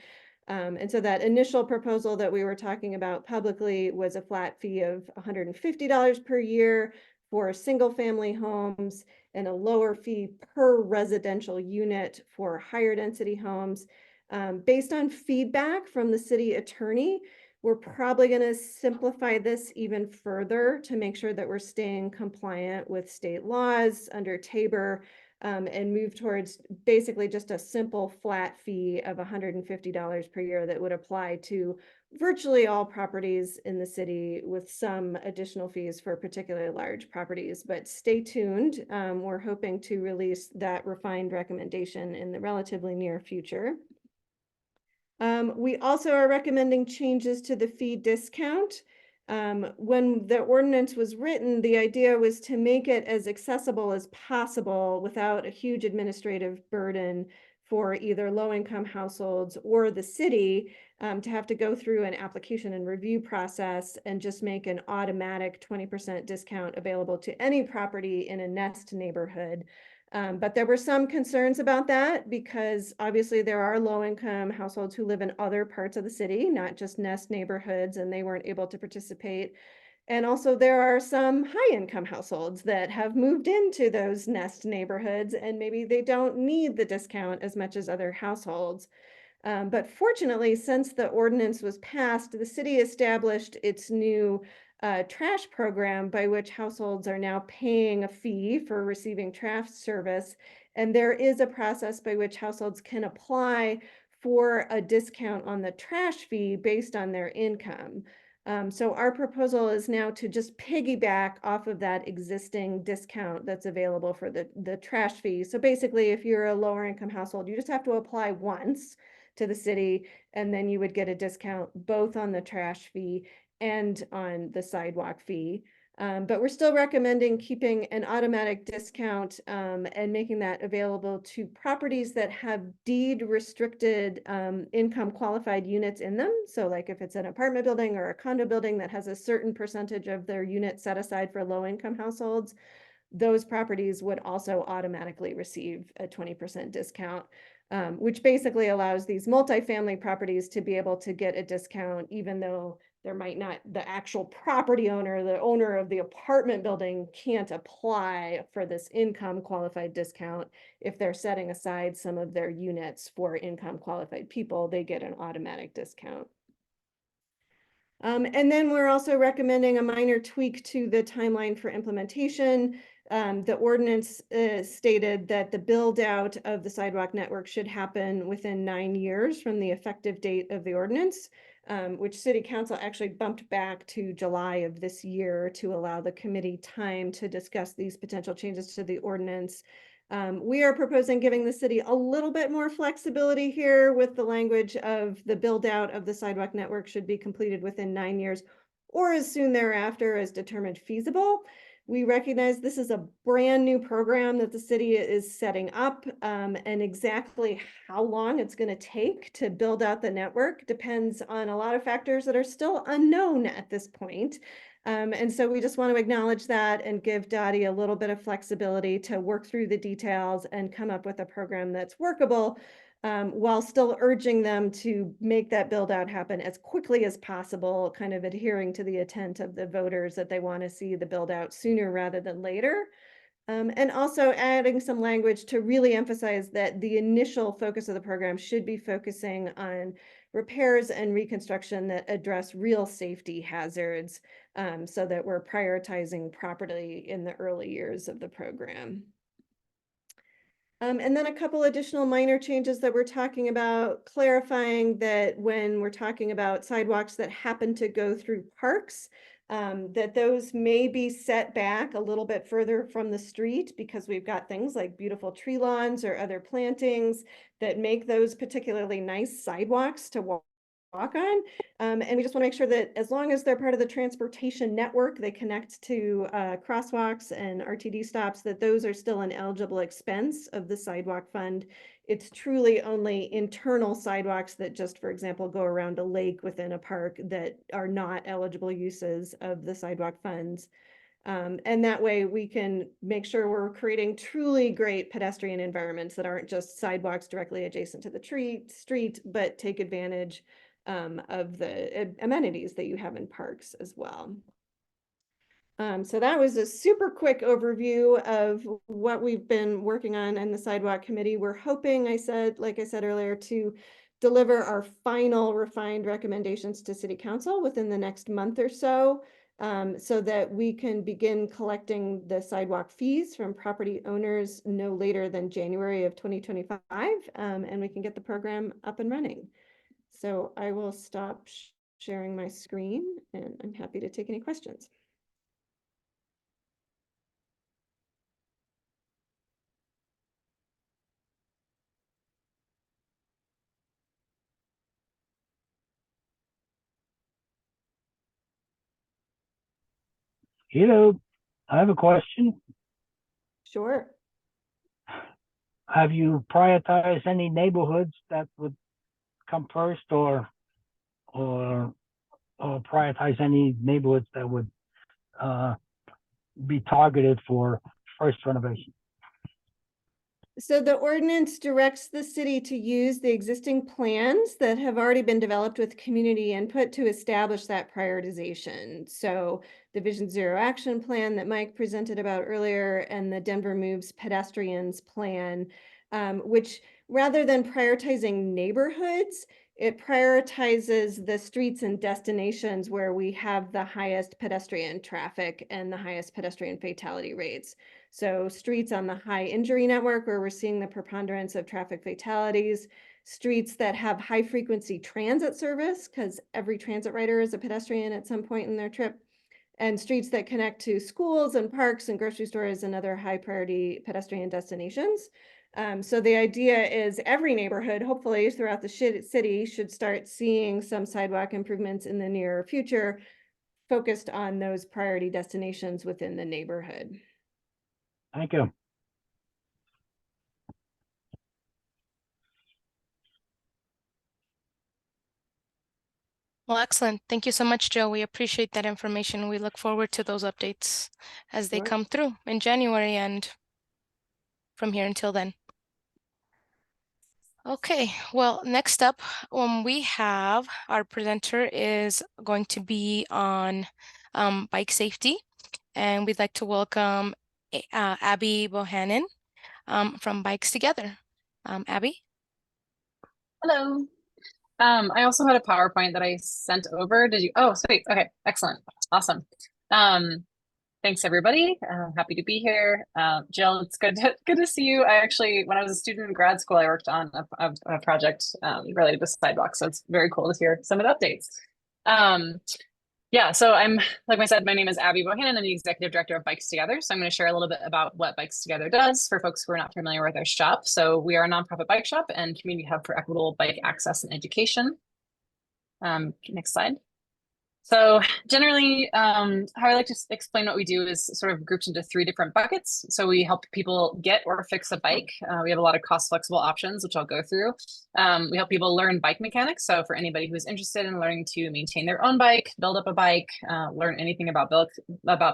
And so that initial proposal that we were talking about publicly was a flat fee of $150 per year for single family homes and a lower fee per residential unit for higher density homes. Based on feedback from the city attorney, we're probably going to simplify this even further to make sure that we're staying compliant with state laws under Tabor, and move towards basically just a simple flat fee of $150 per year that would apply to virtually all properties in the city, with some additional fees for particularly large properties. But stay tuned. We're hoping to release that refined recommendation in the relatively near future. We also are recommending changes to the fee discount. When the ordinance was written, the idea was to make it as accessible as possible without a huge administrative burden for either low-income households or the city, to have to go through an application and review process, and just make an automatic 20% discount available to any property in a nest neighborhood. But there were some concerns about that, because obviously there are low-income households who live in other parts of the city, not just nest neighborhoods, and they weren't able to participate. And also there are some high-income households that have moved into those nest neighborhoods, and maybe they don't need the discount as much as other households. But fortunately, since the ordinance was passed, the city established its new trash program, by which households are now paying a fee for receiving trash service. And there is a process by which households can apply for a discount on the trash fee based on their income. So our proposal is now to just piggyback off of that existing discount that's available for the trash fee. So basically, if you're a lower income household, you just have to apply once to the city, and then you would get a discount both on the trash fee and on the sidewalk fee. But we're still recommending keeping an automatic discount, and making that available to properties that have deed restricted income qualified units in them. So like if it's an apartment building or a condo building that has a certain percentage of their units set aside for low income households, those properties would also automatically receive a 20% discount. Which basically allows these multifamily properties to be able to get a discount, even though there might not, the actual property owner, the owner of the apartment building, can't apply for this income qualified discount. If they're setting aside some of their units for income qualified people, they get an automatic discount. And then we're also recommending a minor tweak to the timeline for implementation. The ordinance stated that the build out of the sidewalk network should happen within 9 years from the effective date of the ordinance, which City Council actually bumped back to July of this year to allow the committee time to discuss these potential changes to the ordinance. We are proposing giving the city a little bit more flexibility here, with the language of the build out of the sidewalk network should be completed within 9 years or as soon thereafter as determined feasible. We recognize this is a brand new program that the city is setting up, and exactly how long it's going to take to build out the network depends on a lot of factors that are still unknown at this point. And so we just want to acknowledge that and give Dottie a little bit of flexibility to work through the details and come up with a program that's workable, while still urging them to make that build out happen as quickly as possible, kind of adhering to the intent of the voters that they want to see the build out sooner rather than later. And also adding some language to really emphasize that the initial focus of the program should be focusing on repairs and reconstruction that address real safety hazards, so that we're prioritizing properly in the early years of the program. And then a couple additional minor changes that we're talking about, clarifying that when we're talking about sidewalks that happen to go through parks, that those may be set back a little bit further from the street because we've got things like beautiful tree lawns or other plantings that make those particularly nice sidewalks to walk on. And we just want to make sure that as long as they're part of the transportation network, they connect to crosswalks and RTD stops, that those are still an eligible expense of the sidewalk fund. It's truly only internal sidewalks that just, for example, go around a lake within a park that are not eligible uses of the sidewalk funds. And that way we can make sure we're creating truly great pedestrian environments that aren't just sidewalks directly adjacent to the street, but take advantage of the amenities that you have in parks as well. So that was a super quick overview of what we've been working on in the sidewalk committee. We're hoping, like I said earlier, to deliver our final refined recommendations to City Council within the next month or so, so that we can begin collecting the sidewalk fees from property owners no later than January of 2025, and we can get the program up and running. So I will stop sharing my screen, and I'm happy to take any questions.
Hello, I have a question.
Sure.
Have you prioritized any neighborhoods that would come first, or prioritize any neighborhoods that would be targeted for first renovation?
So the ordinance directs the city to use the existing plans that have already been developed with community input to establish that prioritization. So the Vision Zero Action Plan that Mike presented about earlier and the Denver Moves Pedestrians Plan, which rather than prioritizing neighborhoods, it prioritizes the streets and destinations where we have the highest pedestrian traffic and the highest pedestrian fatality rates. So streets on the high injury network where we're seeing the preponderance of traffic fatalities, streets that have high frequency transit service because every transit rider is a pedestrian at some point in their trip, and streets that connect to schools and parks and grocery stores and other high priority pedestrian destinations. So the idea is every neighborhood, hopefully throughout the city, should start seeing some sidewalk improvements in the near future focused on those priority destinations within the neighborhood.
Thank you.
Well, excellent. Thank you so much, Joe. We appreciate that information. We look forward to those updates as they
Sure.
come through in January and from here until then. Okay, well, next up, we have our presenter is going to be on bike safety, and we'd like to welcome Abby Bohannon from Bikes Together. Abby?
Hello. I also had a PowerPoint that I sent over. Did you? Oh, sweet. Okay, excellent. Awesome. Thanks everybody. Happy to be here. Jill, it's good to see you. I actually, when I was a student in grad school, I worked on a project related to sidewalks. So it's very cool to hear some of the updates. Yeah, so like I said, my name is Abby Bohannon. I'm the executive director of Bikes Together. So I'm going to share a little bit about what Bikes Together does for folks who are not familiar with our shop. So we are a nonprofit bike shop and community hub for equitable bike access and education. Next slide. So generally, how I like to explain what we do is sort of grouped into 3 different buckets. So we help people get or fix a bike. We have a lot of cost flexible options, which I'll go through. We help people learn bike mechanics. So for anybody who's interested in learning to maintain their own bike, build up a bike, learn anything about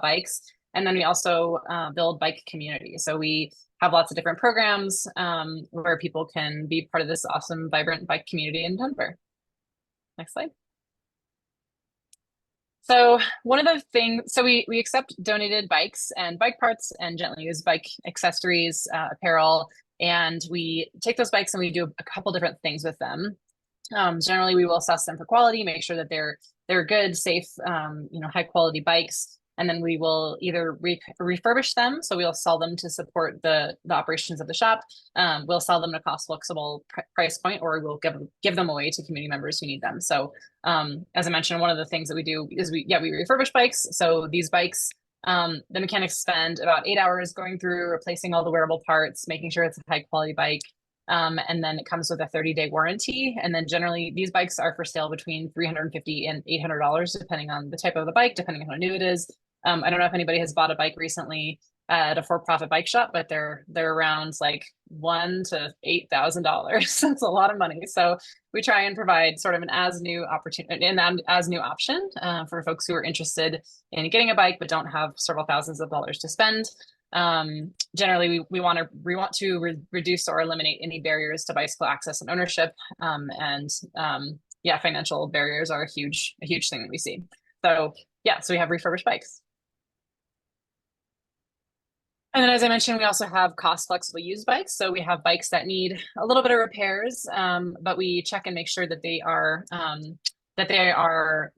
bikes. And then we also build bike communities. So we have lots of different programs where people can be part of this awesome, vibrant bike community in Denver. Next slide. So one of the things, so we accept donated bikes and bike parts and gently used bike accessories, apparel, and we take those bikes and we do a couple different things with them. Generally, we will assess them for quality, make sure that they're good, safe, high quality bikes. and then we will either refurbish them, so we'll sell them to support the operations of the shop. We'll sell them at a cost flexible price point, or we'll give them away to community members who need them. So as I mentioned, one of the things that we do is we refurbish bikes. So these bikes, the mechanics spend about 8 hours going through, replacing all the wearable parts, making sure it's a high quality bike. And then it comes with a 30-day warranty. And then generally these bikes are for sale between $350 and $800, depending on the type of the bike, depending on how new it is. I don't know if anybody has bought a bike recently at a for-profit bike shop, but they're around like $1,000 to $8,000. That's a lot of money. So we try and provide sort of an as new opportunity, and as new option for folks who are interested in getting a bike but don't have several thousands of dollars to spend. Generally, we want to reduce or eliminate any barriers to bicycle access and ownership. Yeah, financial barriers are a huge thing that we see. So yeah, so we have refurbished bikes. And then, as I mentioned, we also have cost flexible used bikes. So we have bikes that need a little bit of repairs, but we check and make sure that they are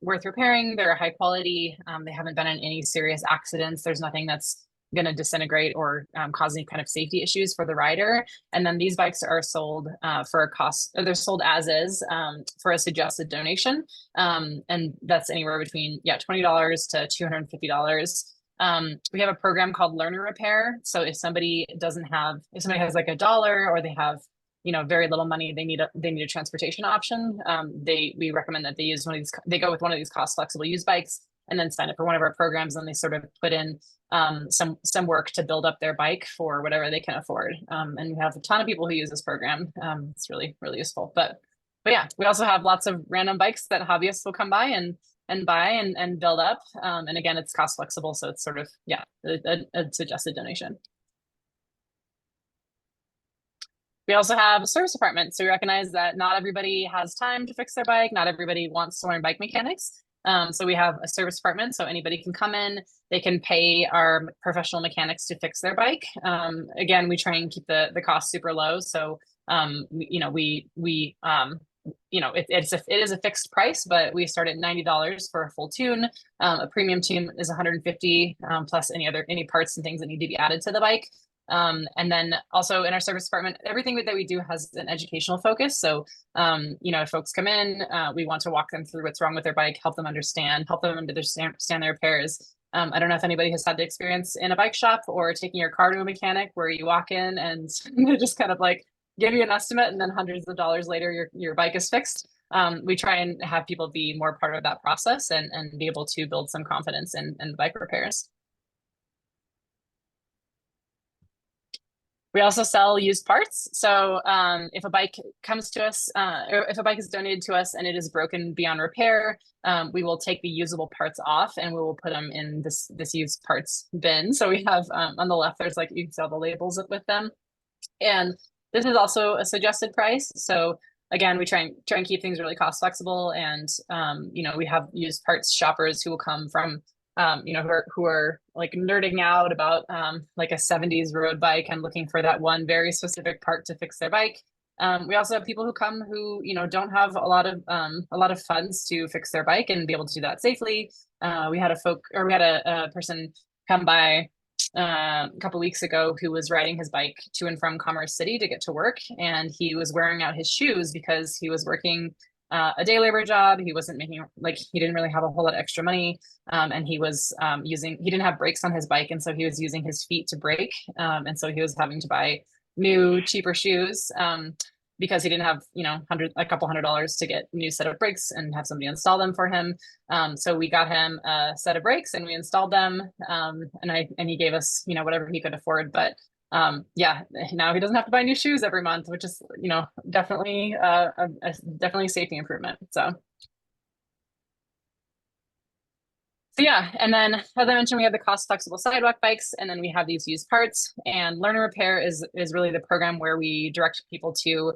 worth repairing. They're high quality. They haven't been in any serious accidents. There's nothing that's going to disintegrate or cause any kind of safety issues for the rider. And then these bikes are sold for a cost, or they're sold as is for a suggested donation. And that's anywhere between $20 to $250. We have a program called Learner Repair. So if somebody has like $1 or they have, very little money, they need a transportation option. We recommend that they go with one of these cost flexible used bikes and then sign up for one of our programs, and they sort of put in some work to build up their bike for whatever they can afford. And we have a ton of people who use this program. It's really, really useful. But yeah, we also have lots of random bikes that hobbyists will come by and buy and build up. And again, it's cost flexible. So it's sort of, a suggested donation. We also have a service department. So we recognize that not everybody has time to fix their bike. Not everybody wants to learn bike mechanics. So we have a service department. So anybody can come in, they can pay our professional mechanics to fix their bike. Again, we try and keep the cost super low. So, it is a fixed price, but we start at $90 for a full tune. A premium tune is $150 plus any parts and things that need to be added to the bike. And then also in our service department, everything that we do has an educational focus. So, if folks come in, we want to walk them through what's wrong with their bike, help them understand their repairs. I don't know if anybody has had the experience in a bike shop or taking your car to a mechanic where you walk in and they just kind of like give you an estimate and then hundreds of dollars later, your bike is fixed. We try and have people be more part of that process and be able to build some confidence in the bike repairs. We also sell used parts. So if a bike comes to us, or if a bike is donated to us and it is broken beyond repair, we will take the usable parts off and we will put them in this used parts bin. So we have on the left, there's you can see all the labels with them. And this is also a suggested price. So again, we try and keep things really cost flexible. And, we have used parts shoppers who will come from who are like nerding out about like a 70s road bike and looking for that one very specific part to fix their bike. We also have people who come who don't have a lot of funds to fix their bike and be able to do that safely. We had a person come by a couple weeks ago who was riding his bike to and from Commerce City to get to work, and he was wearing out his shoes because he was working a day labor job. He wasn't making he didn't really have a whole lot of extra money, and he was he didn't have brakes on his bike, and so he was using his feet to brake, and so he was having to buy new cheaper shoes because he didn't have a couple $100 to get a new set of brakes and have somebody install them for him. So we got him a set of brakes and we installed them, and he gave us whatever he could afford. But now he doesn't have to buy new shoes every month, which is definitely definitely a safety improvement. So yeah, and then as I mentioned, we have the cost flexible sidewalk bikes, and then we have these used parts. And Learner Repair is really the program where we direct people to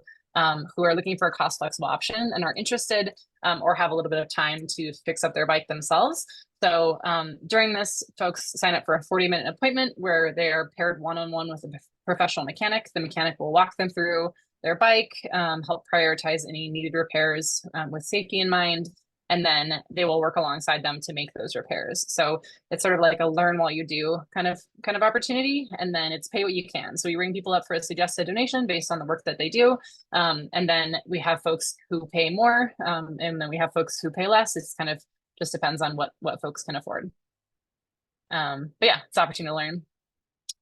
who are looking for a cost flexible option and are interested or have a little bit of time to fix up their bike themselves. So during this, folks sign up for a 40-minute appointment where they are paired one-on-one with a professional mechanic. The mechanic will walk them through their bike, help prioritize any needed repairs with safety in mind. and then they will work alongside them to make those repairs. So it's sort of like a learn while you do kind of opportunity, and then it's pay what you can. So we ring people up for a suggested donation based on the work that they do, and then we have folks who pay more, and then we have folks who pay less. It's kind of just depends on what folks can afford. But yeah, it's an opportunity to learn.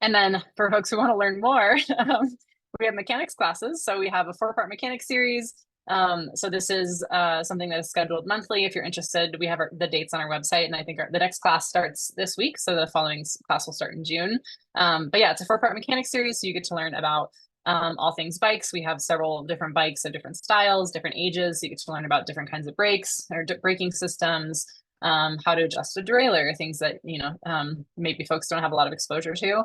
And then for folks who want to learn more, we have mechanics classes. So we have a 4-part mechanics series. So this is something that is scheduled monthly. If you're interested, we have the dates on our website, and I think the next class starts this week. So the following class will start in June. But yeah, it's a 4-part mechanics series. So you get to learn about all things bikes. We have several different bikes of different styles, different ages. So you get to learn about different kinds of brakes or braking systems, how to adjust a derailleur, things that, you know, maybe folks don't have a lot of exposure to.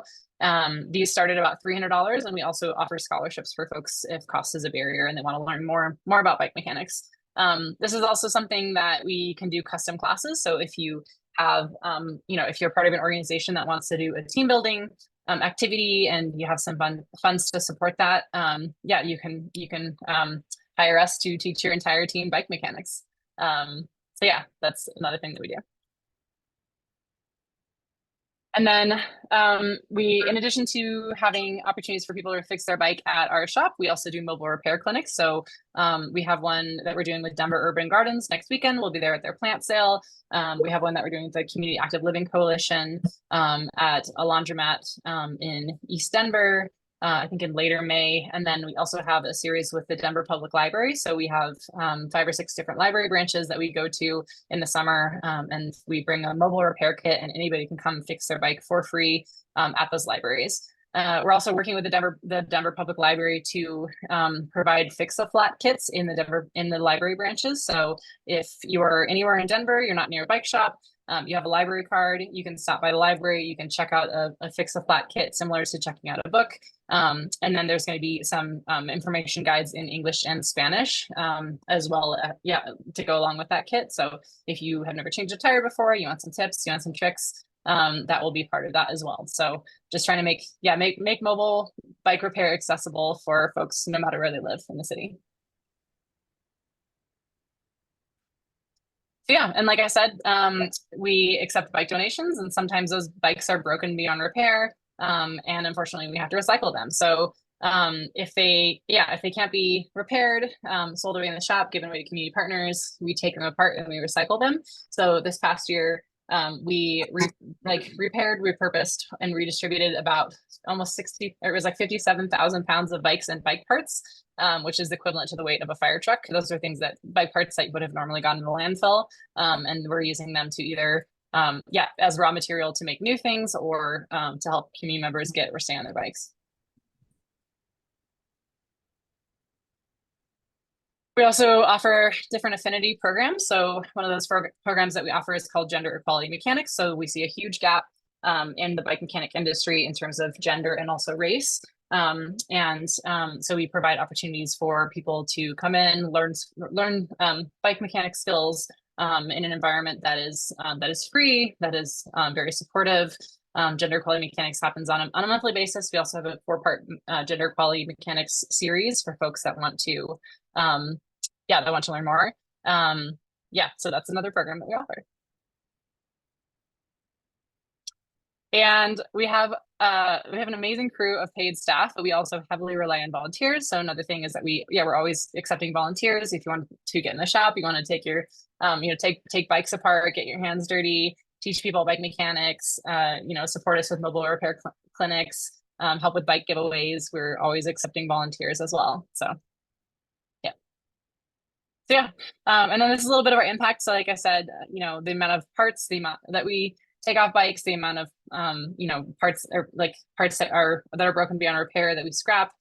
These start at about $300, and we also offer scholarships for folks if cost is a barrier and they want to learn more about bike mechanics. This is also something that we can do custom classes. So if you have, you know, if you're part of an organization that wants to do a team building activity and you have some funds to support that, yeah, you can hire us to teach your entire team bike mechanics. So yeah, that's another thing that we do. And then in addition to having opportunities for people to fix their bike at our shop, we also do mobile repair clinics. So we have one that we're doing with Denver Urban Gardens next weekend. We'll be there at their plant sale. We have one that we're doing with the Community Active Living Coalition at a laundromat in East Denver, I think in later May. And then we also have a series with the Denver Public Library. So we have 5 or 6 different library branches that we go to in the summer, and we bring a mobile repair kit, and anybody can come fix their bike for free at those libraries. We're also working with the Denver Public Library to provide fix-a-flat kits in the library branches. So if you're anywhere in Denver, you're not near a bike shop, you have a library card, you can stop by the library, you can check out a fix-a-flat kit similar to checking out a book. And then there's going to be some information guides in English and Spanish as well, to go along with that kit. So if you have never changed a tire before, you want some tips, you want some tricks, that will be part of that as well. So just trying to make mobile bike repair accessible for folks no matter where they live in the city. So yeah, and like I said, we accept bike donations, and sometimes those bikes are broken beyond repair, and unfortunately we have to recycle them. So if they can't be repaired, sold away in the shop, given away to community partners, we take them apart and we recycle them. So this past year, we repaired, repurposed, and redistributed about almost 57,000 pounds of bikes and bike parts, which is equivalent to the weight of a fire truck. Those are things that bike parts that would have normally gone to the landfill, and we're using them to either as raw material to make new things, or to help community members get or stay on their bikes. We also offer different affinity programs. So one of those programs that we offer is called Gender Equality Mechanics. So we see a huge gap in the bike mechanic industry in terms of gender and also race. So we provide opportunities for people to come in, learn bike mechanic skills in an environment that is free, that is very supportive. Gender Equality Mechanics happens on a monthly basis. We also have a 4-part Gender Equality Mechanics series for folks that want to learn more. So that's another program that we offer. And we have an amazing crew of paid staff, but we also heavily rely on volunteers. So another thing is that we're always accepting volunteers. If you want to get in the shop, you want to take your take bikes apart, get your hands dirty, teach people bike mechanics, support us with mobile repair clinics, help with bike giveaways. We're always accepting volunteers as well. So and then this is a little bit of our impact. So like I said, the amount of parts, the amount that we take off bikes, the amount of parts that are broken beyond repair that we scrap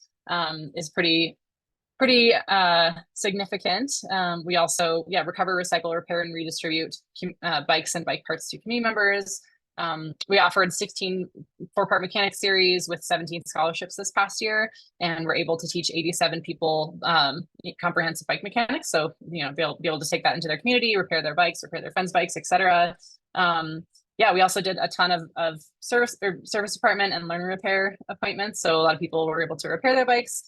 is pretty significant. We also recover, recycle, repair, and redistribute bikes and bike parts to community members. We offered 16 4-part mechanic series with 17 scholarships this past year, and we're able to teach 87 people comprehensive bike mechanics. So, be able to take that into their community, repair their bikes, repair their friends' bikes, etc. We also did a ton of service department and learner repair appointments. So a lot of people were able to repair their bikes.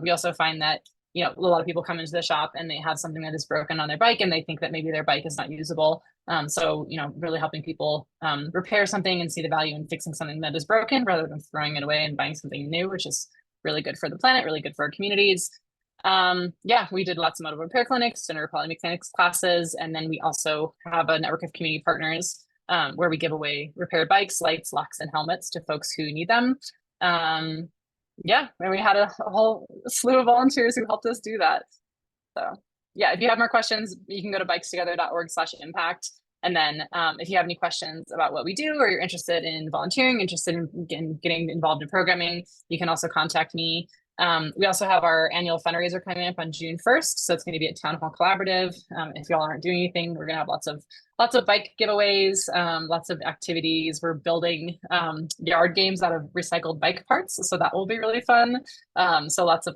We also find that a lot of people come into the shop and they have something that is broken on their bike and they think that maybe their bike is not usable. So, really helping people repair something and see the value in fixing something that is broken rather than throwing it away and buying something new, which is really good for the planet, really good for our communities. We did lots of motor repair clinics, general polymechanics classes, and then we also have a network of community partners where we give away repaired bikes, lights, locks, and helmets to folks who need them. And we had a whole slew of volunteers who helped us do that. So yeah, if you have more questions, you can go to bikestogether.org/impact. And then if you have any questions about what we do, or you're interested in volunteering, interested in getting involved in programming, you can also contact me. We also have our annual fundraiser coming up on June 1st. So it's going to be at Town Hall Collaborative. If y'all aren't doing anything, we're going to have lots of bike giveaways, lots of activities. We're building yard games out of recycled bike parts. So that will be really fun. So lots of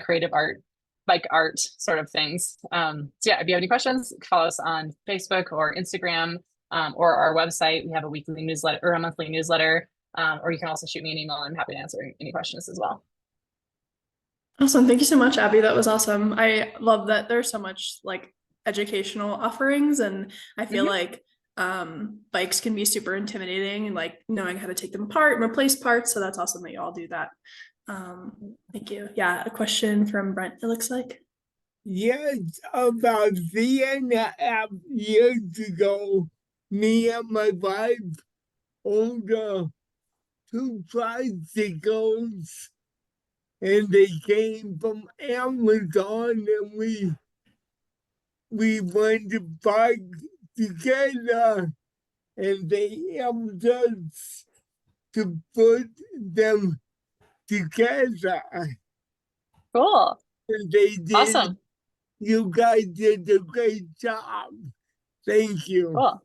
creative art, bike art sort of things. So yeah, if you have any questions, follow us on Facebook or Instagram or our website. We have a weekly newsletter or a monthly newsletter, or you can also shoot me an email. I'm happy to answer any questions as well.
Awesome. Thank you so much, Abby. That was awesome. I love that there's so much educational offerings, and I feel like bikes can be super intimidating, and knowing how to take them apart and replace parts. So that's awesome that you all do that. Thank you. Yeah, a question from Brent, it looks like.
Yes, about 3.5 years ago, me and my wife owned 2 tricycles, and they came from Amazon, and we went to bike together, and they helped us to put them together.
Cool.
And they did.
Awesome.
You guys did a great job. Thank you.
Cool.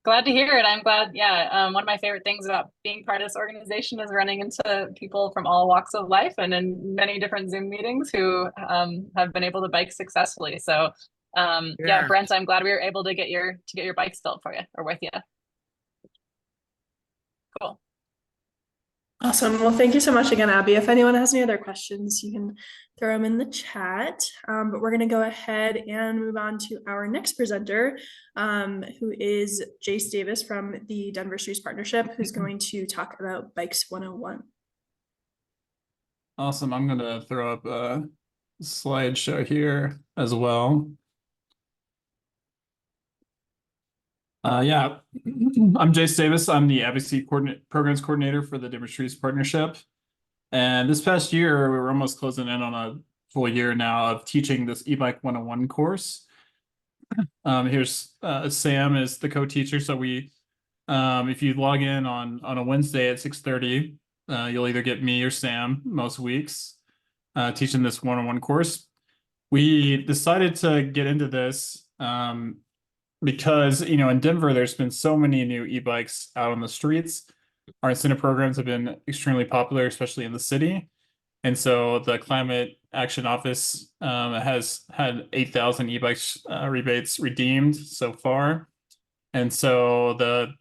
Glad to hear it. I'm glad. Yeah. One of my favorite things about being part of this organization is running into people from all walks of life and in many different Zoom meetings who have been able to bike successfully. So yeah, Brent, I'm glad we were able to get your bikes built for you or with you. Cool.
Awesome. Well, thank you so much again, Abby. If anyone has any other questions, you can throw them in the chat. But we're going to go ahead and move on to our next presenter, who is Jace Davis from the Denver Streets Partnership, who's going to talk about Bikes 101.
Awesome. I'm going to throw up a slideshow here as well. I'm Jace Davis. I'm the advocacy programs coordinator for the Denver Streets Partnership. And this past year, we were almost closing in on a full year now of teaching this e-bike 101 course. Here's Sam is the co-teacher. So we, if you log in on a Wednesday at 6:30, you'll either get me or Sam most weeks teaching this 101 course. We decided to get into this because, in Denver, there's been so many new e-bikes out on the streets. Our incentive programs have been extremely popular, especially in the city. And so the Climate Action Office has had 8,000 e-bikes rebates redeemed so far. And so the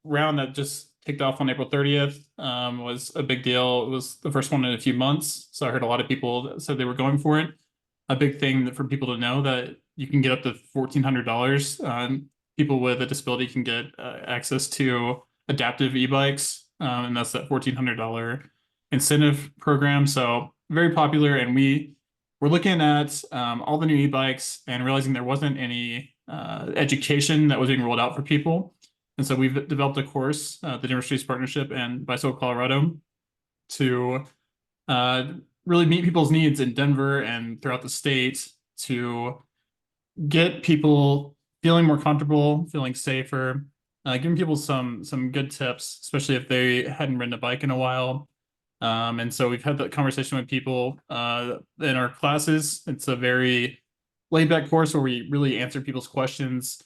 round that just kicked off on April 30th was a big deal. It was the first one in a few months. So I heard a lot of people that said they were going for it. A big thing for people to know that you can get up to $1,400. People with a disability can get access to adaptive e-bikes, and that's that $1,400 incentive program. So very popular, and we're looking at all the new e-bikes and realizing there wasn't any education that was being rolled out for people. And so we've developed a course, the Denver Streets Partnership and Bicycle Colorado, to really meet people's needs in Denver and throughout the state to get people feeling more comfortable, feeling safer, giving people some good tips, especially if they hadn't ridden a bike in a while. And so we've had that conversation with people in our classes. It's a very laid back course where we really answer people's questions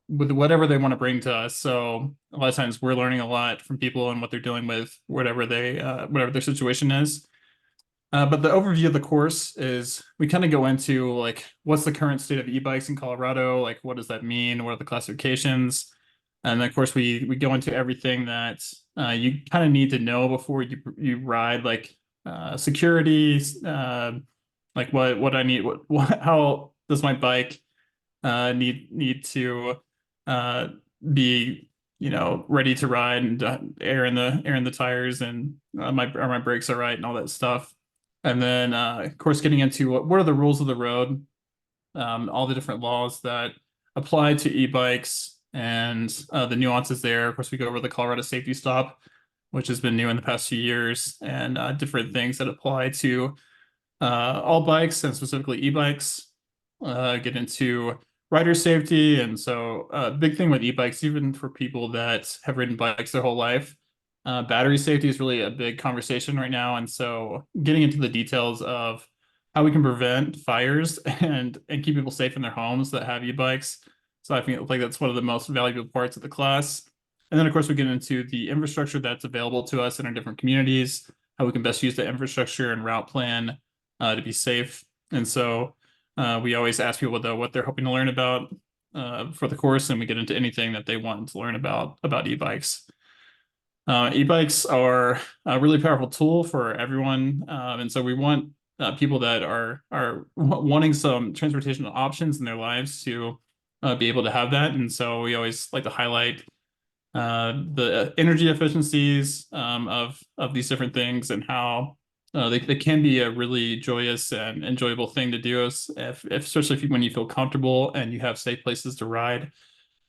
with whatever they want to bring to us. So a lot of times we're learning a lot from people and what they're dealing with, whatever their situation is. But the overview of the course is we kind of go into what's the current state of e-bikes in Colorado? What does that mean? What are the classifications? And then, of course, we go into everything that you kind of need to know before you ride, security, like what I need, what how does my bike need to be, you know, ready to ride, and air in the tires, and my brakes are right and all that stuff. And then of course getting into what are the rules of the road, all the different laws that apply to e-bikes, and the nuances there. Of course, we go over the Colorado safety stop, which has been new in the past few years, and different things that apply to all bikes and specifically e-bikes. Get into rider safety, and so a big thing with e-bikes, even for people that have ridden bikes their whole life, battery safety is really a big conversation right now. And so getting into the details of how we can prevent fires and keep people safe in their homes that have e-bikes. So I think like that's one of the most valuable parts of the class. And then of course we get into the infrastructure that's available to us in our different communities, how we can best use the infrastructure and route plan to be safe. And so we always ask people though what they're hoping to learn about for the course, and we get into anything that they want to learn about e-bikes. E-bikes are a really powerful tool for everyone, and so we want people that are wanting some transportation options in their lives to be able to have that. And so we always like to highlight the energy efficiencies of these different things, and how they can be a really joyous and enjoyable thing to do, especially when you feel comfortable and you have safe places to ride.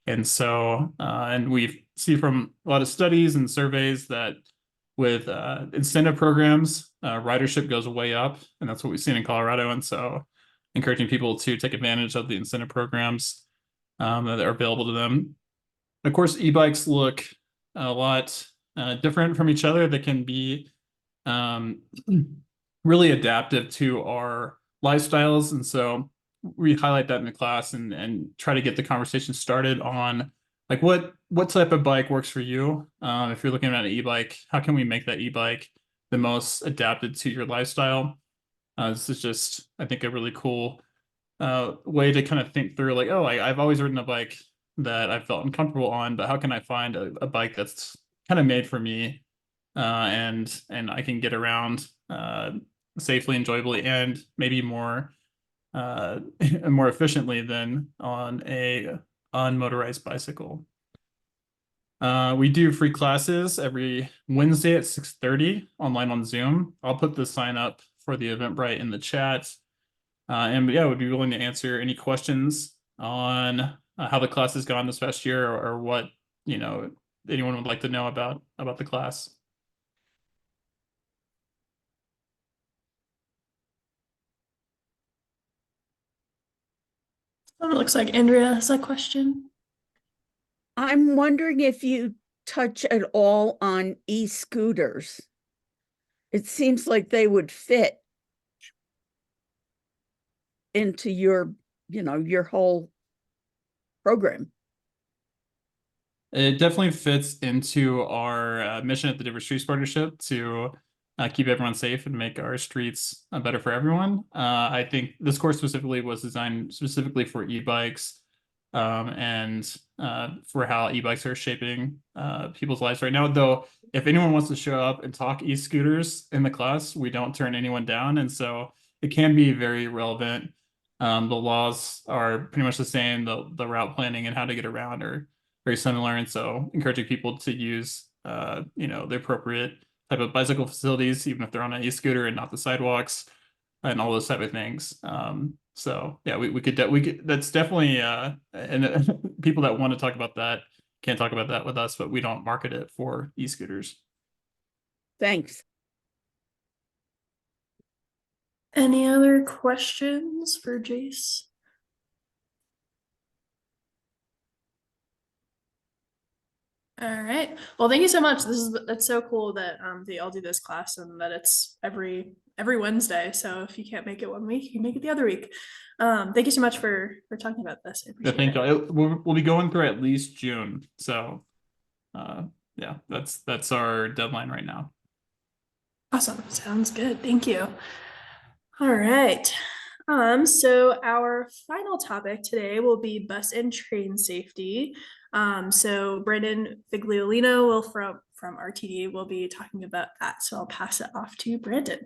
And so, and we see from a lot of studies and surveys that with incentive programs, ridership goes way up, and that's what we've seen in Colorado. And so encouraging people to take advantage of the incentive programs that are available to them. Of course, e-bikes look a lot different from each other. They can be really adaptive to our lifestyles. And so we highlight that in the class, and try to get the conversation started on like what type of bike works for you. If you're looking at an e-bike, how can we make that e-bike the most adapted to your lifestyle? This is just, I think, a really cool way to kind of think through like, oh, I've always ridden a bike that I felt uncomfortable on, but how can I find a bike that's kind of made for me, and I can get around safely, enjoyably, and maybe more more efficiently than on a unmotorized bicycle. We do free classes every Wednesday at 6:30 online on Zoom. I'll put the sign up for the Eventbrite in the chat. And yeah, we'd be willing to answer any questions on how the class has gone this past year, or what, you know, anyone would like to know about the class.
It looks like Andrea has a question.
I'm wondering if you touch at all on e-scooters. It seems like they would fit into your, you know, your whole program.
It definitely fits into our mission at the Denver Streets Partnership to keep everyone safe and make our streets better for everyone. I think this course specifically was designed specifically for e-bikes, and for how e-bikes are shaping people's lives right now. Though, if anyone wants to show up and talk e-scooters in the class, we don't turn anyone down. And so it can be very relevant. The laws are pretty much the same. The route planning and how to get around are very similar. And so encouraging people to use, you know, the appropriate type of bicycle facilities, even if they're on an e-scooter and not the sidewalks, and all those type of things. So yeah, we could that's definitely and people that want to talk about that can talk about that with us, but we don't market it for e-scooters.
Thanks.
Any other questions for Jace? All right. Well, thank you so much. That's so cool that they all do this class, and that it's every Wednesday. So if you can't make it one week, you can make it the other week. Thank you so much for talking about this. I appreciate
thank you. We'll be going through at least June. So yeah, that's our deadline right now.
Awesome. Sounds good. Thank you. All right. So our final topic today will be bus and train safety. So Brandon Figliolino will from RTD will be talking about that. So I'll pass it off to Brandon.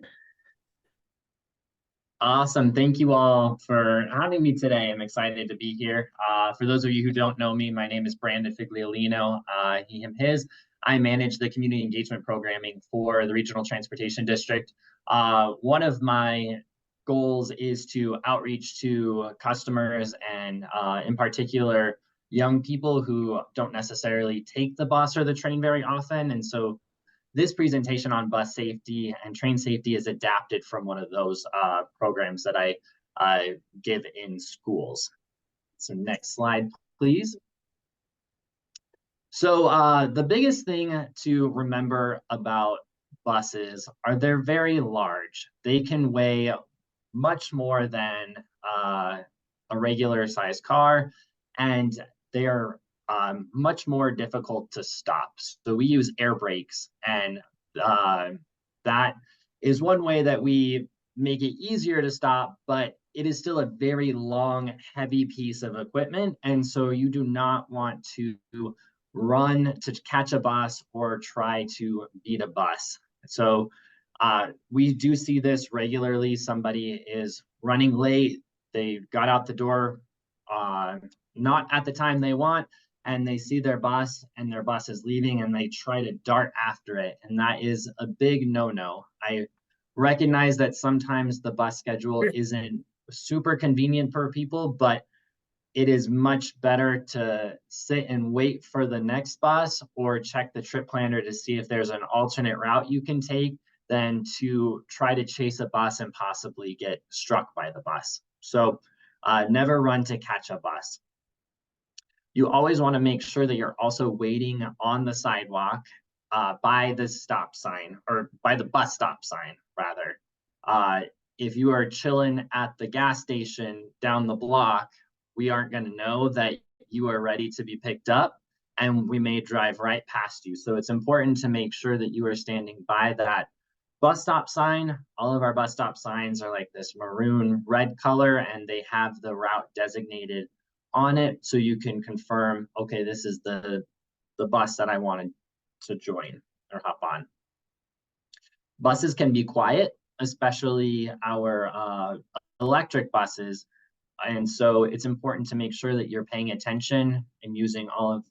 Awesome. Thank you all for having me today. I'm excited to be here. For those of you who don't know me, my name is Brandon Figliolino, he, him, his. I manage the community engagement programming for the Regional Transportation District. One of my goals is to outreach to customers and in particular, young people who don't necessarily take the bus or the train very often. And so this presentation on bus safety and train safety is adapted from one of those programs that I give in schools. So next slide, please. So the biggest thing to remember about buses are they're very large. They can weigh much more than a regular sized car, and they are much more difficult to stop. So we use air brakes, and that is one way that we make it easier to stop, but it is still a very long, heavy piece of equipment. And so you do not want to run to catch a bus or try to beat a bus. So we do see this regularly. Somebody is running late. They got out the door not at the time they want, and they see their bus and their bus is leaving and they try to dart after it. And that is a big no-no. I recognize that sometimes the bus schedule isn't super convenient for people, but it is much better to sit and wait for the next bus or check the trip planner to see if there's an alternate route you can take than to try to chase a bus and possibly get struck by the bus. So never run to catch a bus. You always want to make sure that you're also waiting on the sidewalk by the stop sign, or by the bus stop sign, rather. If you are chilling at the gas station down the block, we aren't going to know that you are ready to be picked up, and we may drive right past you. So it's important to make sure that you are standing by that bus stop sign. All of our bus stop signs are like this maroon red color, and they have the route designated on it, so you can confirm, okay, this is the bus that I wanted to join or hop on. Buses can be quiet, especially our electric buses. And so it's important to make sure that you're paying attention and using all of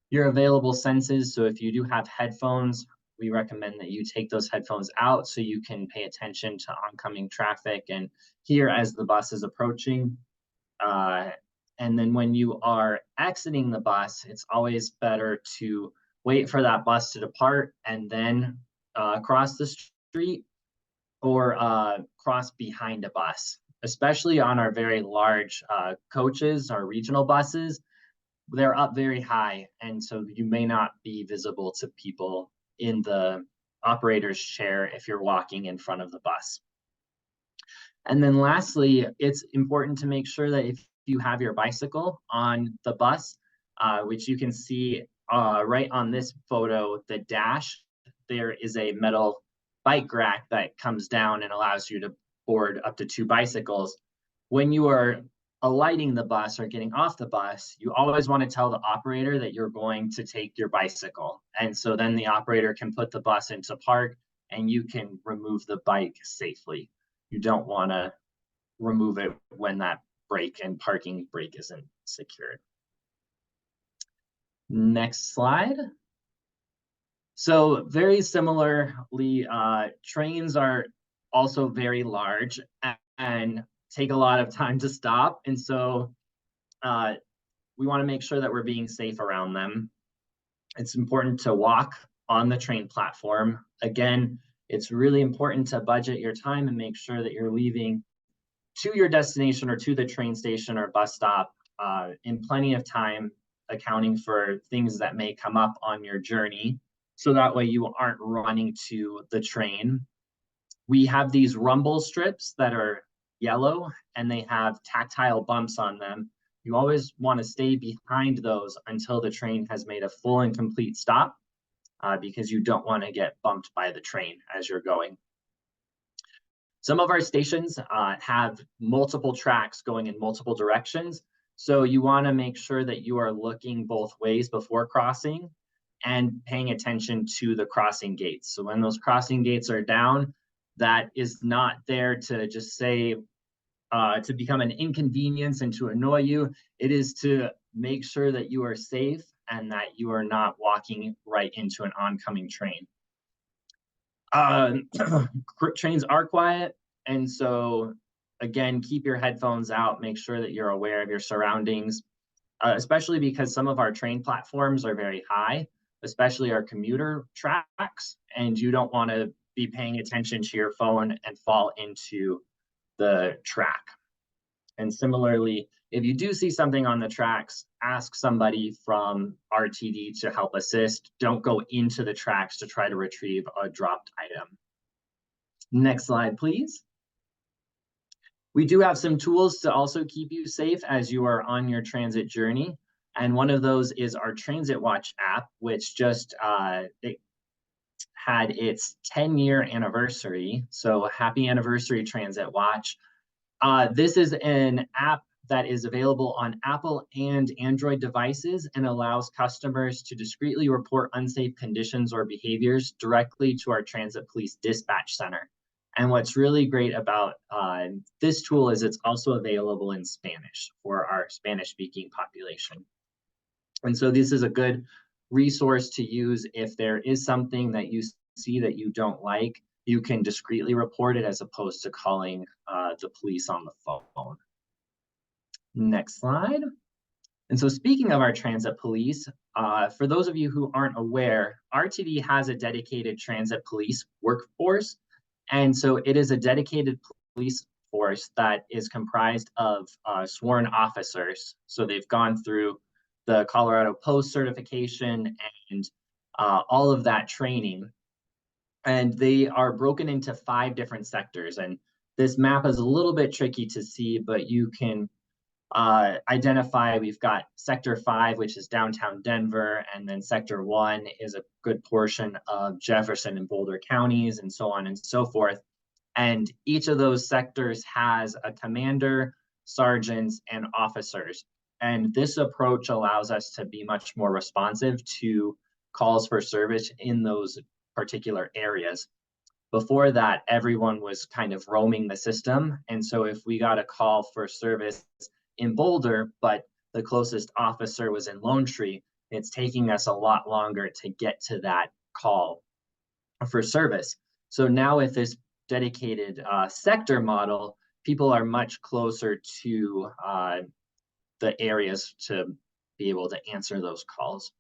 your available senses. So if you do have headphones, we recommend that you take those headphones out so you can pay attention to oncoming traffic and hear as the bus is approaching. And then when you are exiting the bus, it's always better to wait for that bus to depart and then cross the street or cross behind a bus, especially on our very large coaches, our regional buses. They're up very high, and so you may not be visible to people in the operator's chair if you're walking in front of the bus. And then lastly, it's important to make sure that if you have your bicycle on the bus, which you can see right on this photo, the dash, there is a metal bike rack that comes down and allows you to board up to 2 bicycles. When you are alighting the bus or getting off the bus, you always want to tell the operator that you're going to take your bicycle. And so then the operator can put the bus into park and you can remove the bike safely. You don't want to remove it when that brake and parking brake isn't secured. Next slide. So very similarly, trains are also very large and take a lot of time to stop. And so we want to make sure that we're being safe around them. It's important to walk on the train platform. Again, it's really important to budget your time and make sure that you're leaving to your destination or to the train station or bus stop in plenty of time, accounting for things that may come up on your journey. So that way you aren't running to the train. We have these rumble strips that are yellow and they have tactile bumps on them. You always want to stay behind those until the train has made a full and complete stop because you don't want to get bumped by the train as you're going. Some of our stations have multiple tracks going in multiple directions. So you want to make sure that you are looking both ways before crossing. and paying attention to the crossing gates. So when those crossing gates are down, that is not there to just say, to become an inconvenience and to annoy you. It is to make sure that you are safe and that you are not walking right into an oncoming train. Trains are quiet, and so again, keep your headphones out, make sure that you're aware of your surroundings, especially because some of our train platforms are very high, especially our commuter tracks, and you don't want to be paying attention to your phone and fall into the track. And similarly, if you do see something on the tracks, ask somebody from RTD to help assist. Don't go into the tracks to try to retrieve a dropped item. Next slide, please. We do have some tools to also keep you safe as you are on your transit journey. And one of those is our Transit Watch app, which just it had its 10-year anniversary. So happy anniversary, Transit Watch. This is an app that is available on Apple and Android devices and allows customers to discreetly report unsafe conditions or behaviors directly to our Transit Police Dispatch Center. And what's really great about this tool is it's also available in Spanish for our Spanish-speaking population. And so this is a good resource to use if there is something that you see that you don't like. You can discreetly report it as opposed to calling the police on the phone. Next slide. And so speaking of our transit police, for those of you who aren't aware, RTD has a dedicated transit police workforce. And so it is a dedicated police force that is comprised of sworn officers. So they've gone through the Colorado Post certification and all of that training. And they are broken into 5 different sectors. And this map is a little bit tricky to see, but you can identify, we've got Sector 5, which is downtown Denver, and then Sector 1 is a good portion of Jefferson and Boulder counties, and so on and so forth. And each of those sectors has a commander, sergeants, and officers. And this approach allows us to be much more responsive to calls for service in those particular areas. Before that, everyone was kind of roaming the system. And so if we got a call for service in Boulder, but the closest officer was in Lone Tree, it's taking us a lot longer to get to that call for service. So now with this dedicated sector model, people are much closer to the areas to be able to answer those calls.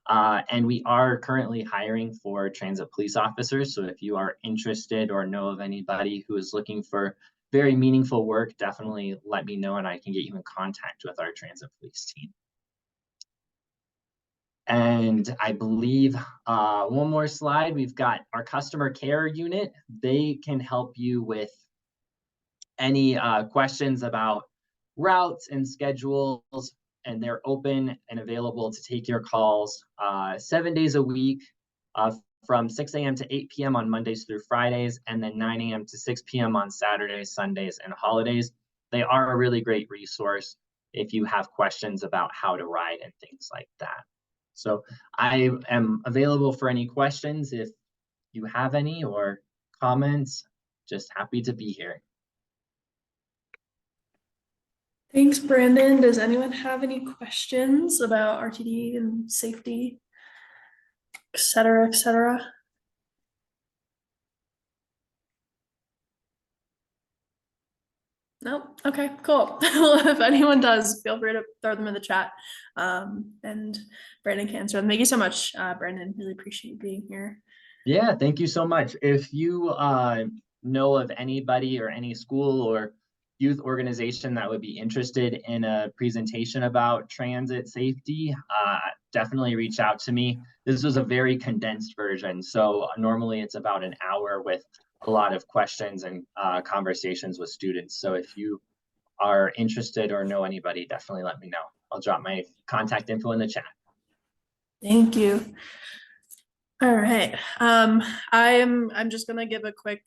And we are currently hiring for transit police officers. So if you are interested or know of anybody who is looking for very meaningful work, definitely let me know and I can get you in contact with our transit police team. And I believe one more slide, we've got our customer care unit. They can help you with any questions about routes and schedules, and they're open and available to take your calls 7 days a week from 6 a.m. to 8 p.m. on Mondays through Fridays, and then 9 a.m. to 6 p.m. on Saturdays, Sundays, and holidays. They are a really great resource if you have questions about how to ride and things like that. So I am available for any questions if you have any or comments. Just happy to be here.
Thanks, Brandon. Does anyone have any questions about RTD and safety, et cetera, et cetera? No? Okay, cool. Well, if anyone does, feel free to throw them in the chat. And Brandon can answer them. Thank you so much, Brandon. Really appreciate you being here.
Yeah, thank you so much. If you know of anybody or any school or youth organization that would be interested in a presentation about transit safety, definitely reach out to me. This was a very condensed version. So normally it's about an hour with a lot of questions and conversations with students. So if you are interested or know anybody, definitely let me know. I'll drop my contact info in the chat.
Thank you. All right. I'm just gonna give a quick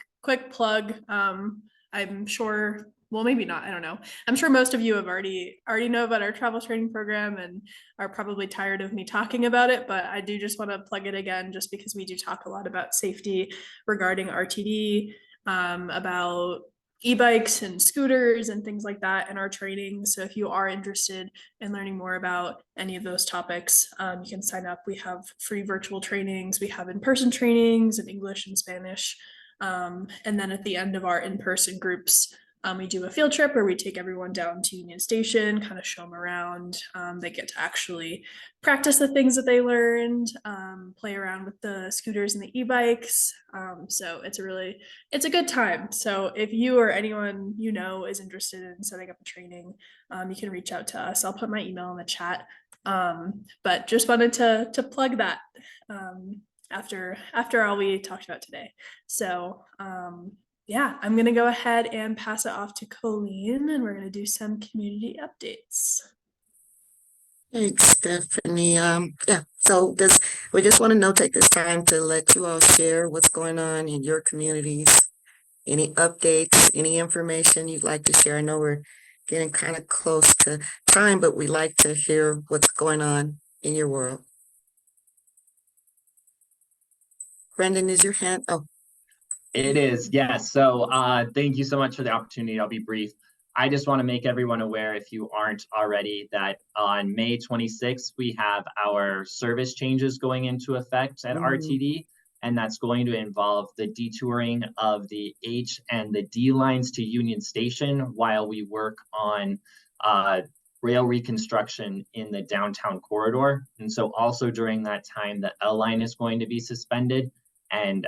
plug. I'm sure well, maybe not, I don't know. I'm sure most of you have already know about our travel training program and are probably tired of me talking about it, but I do just want to plug it again just because we do talk a lot about safety regarding RTD, about e-bikes and scooters and things like that in our training. So if you are interested in learning more about any of those topics, you can sign up. We have free virtual trainings, we have in-person trainings in English and Spanish. And then at the end of our in-person groups, we do a field trip where we take everyone down to Union Station, kind of show them around. They get to actually practice the things that they learned, play around with the scooters and the e-bikes. So it's a good time. So if you or anyone you know is interested in setting up a training, you can reach out to us. I'll put my email in the chat. But just wanted to plug that after all we talked about today. So yeah, I'm going to go ahead and pass it off to Colleen, and we're going to do some community updates.
Thanks, Stephanie. Yeah, so we just want to take this time to let you all share what's going on in your communities. Any updates, any information you'd like to share? I know we're getting kind of close to time, but we like to hear what's going on in your world. Brendan, is your hand? Oh.
It is, yes. So thank you so much for the opportunity. I'll be brief. I just want to make everyone aware, if you aren't already, that on May 26th, we have our service changes going into effect at RTD, and that's going to involve the detouring of the H and the D lines to Union Station while we work on rail reconstruction in the downtown corridor. And so also during that time, the L line is going to be suspended, and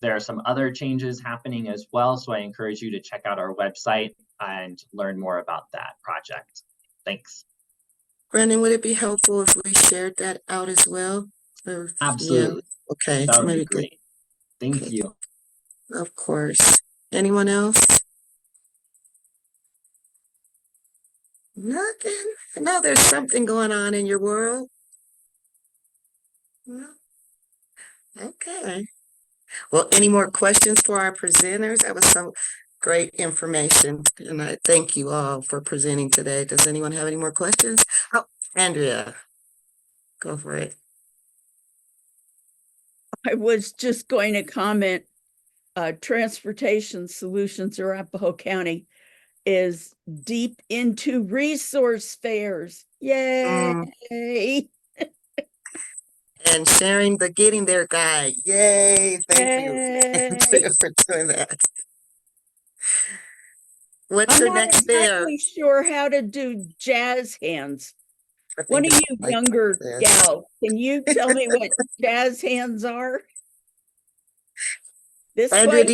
there are some other changes happening as well, so I encourage you to check out our website and learn more about that project. Thanks.
Brendan, would it be helpful if we shared that out as well?
Absolutely.
Yeah. Okay.
That would be great. Thank
Okay.
you.
Of course. Anyone else? Nothing? No, there's something going on in your world. No? Okay. Well, any more questions for our presenters? That was some great information, and I thank you all for presenting today. Does anyone have any more questions? Oh, Andrea, go for it.
I was just going to comment, Transportation Solutions Arapahoe County is deep into resource fairs. Yay!
And sharing the Getting There guide. Yay! Thank you Andrea, for doing that. What's
I'm
your
not
next fair?
exactly sure how to do jazz hands. One of you
like
younger
this.
gals, can you tell me what jazz hands are? This
Andrea,
way?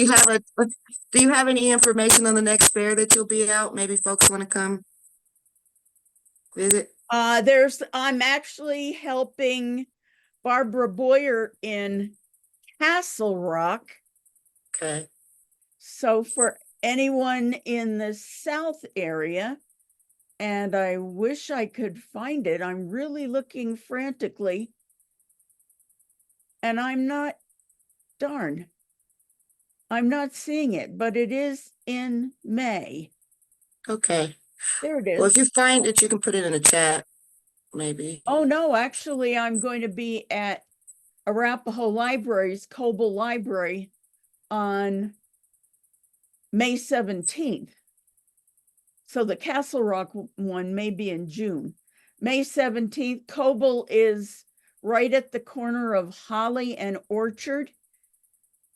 do you have any information on the next fair that you'll be out? Maybe folks want to come visit?
I'm actually helping Barbara Boyer in Castle Rock.
Okay.
So for anyone in the South area, and I wish I could find it, I'm really looking frantically, and I'm not seeing it, but it is in May.
Okay.
There it is.
Well, if you find it, you can put it in the chat, maybe.
Oh, no, actually, I'm going to be at Arapahoe Library's Coble Library on May 17th. So the Castle Rock one may be in June. May 17th, Coble is right at the corner of Holly and Orchard.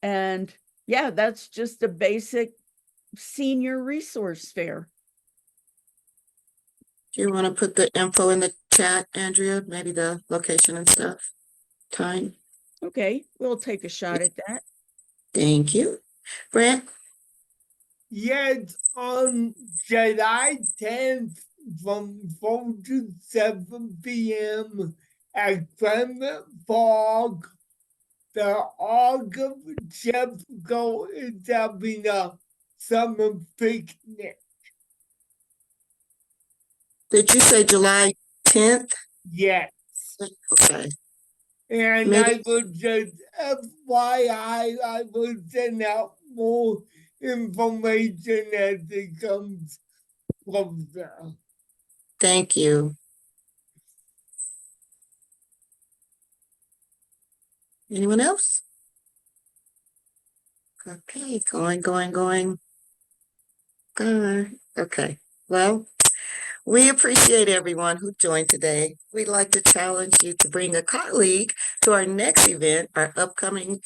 And yeah, that's just a basic senior resource fair.
Do you want to put the info in the chat, Andrea? Maybe the location and stuff, time?
Okay, we'll take a shot at that.
Thank you. Brent?
Yes, on July 10th from 4 to 7 p.m. at Clement Park, the Arc of Jeffco is having a summer picnic.
Did you say July 10th?
Yes.
Okay.
And I will just FYI, I will send out more information as it comes from there.
Thank you. Anyone else? Okay, going. Okay, well, we appreciate everyone who joined today. We'd like to challenge you to bring a colleague to our next event, our upcoming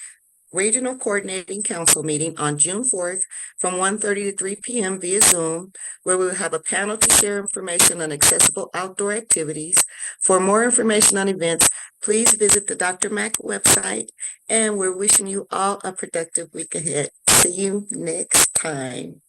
Regional Coordinating Council meeting on June 4th from 1:30 to 3 p.m. via Zoom, where we will have a panel to share information on accessible outdoor activities. For more information on events, please visit the Dr. Mac website, and we're wishing you all a productive week ahead. See you next time.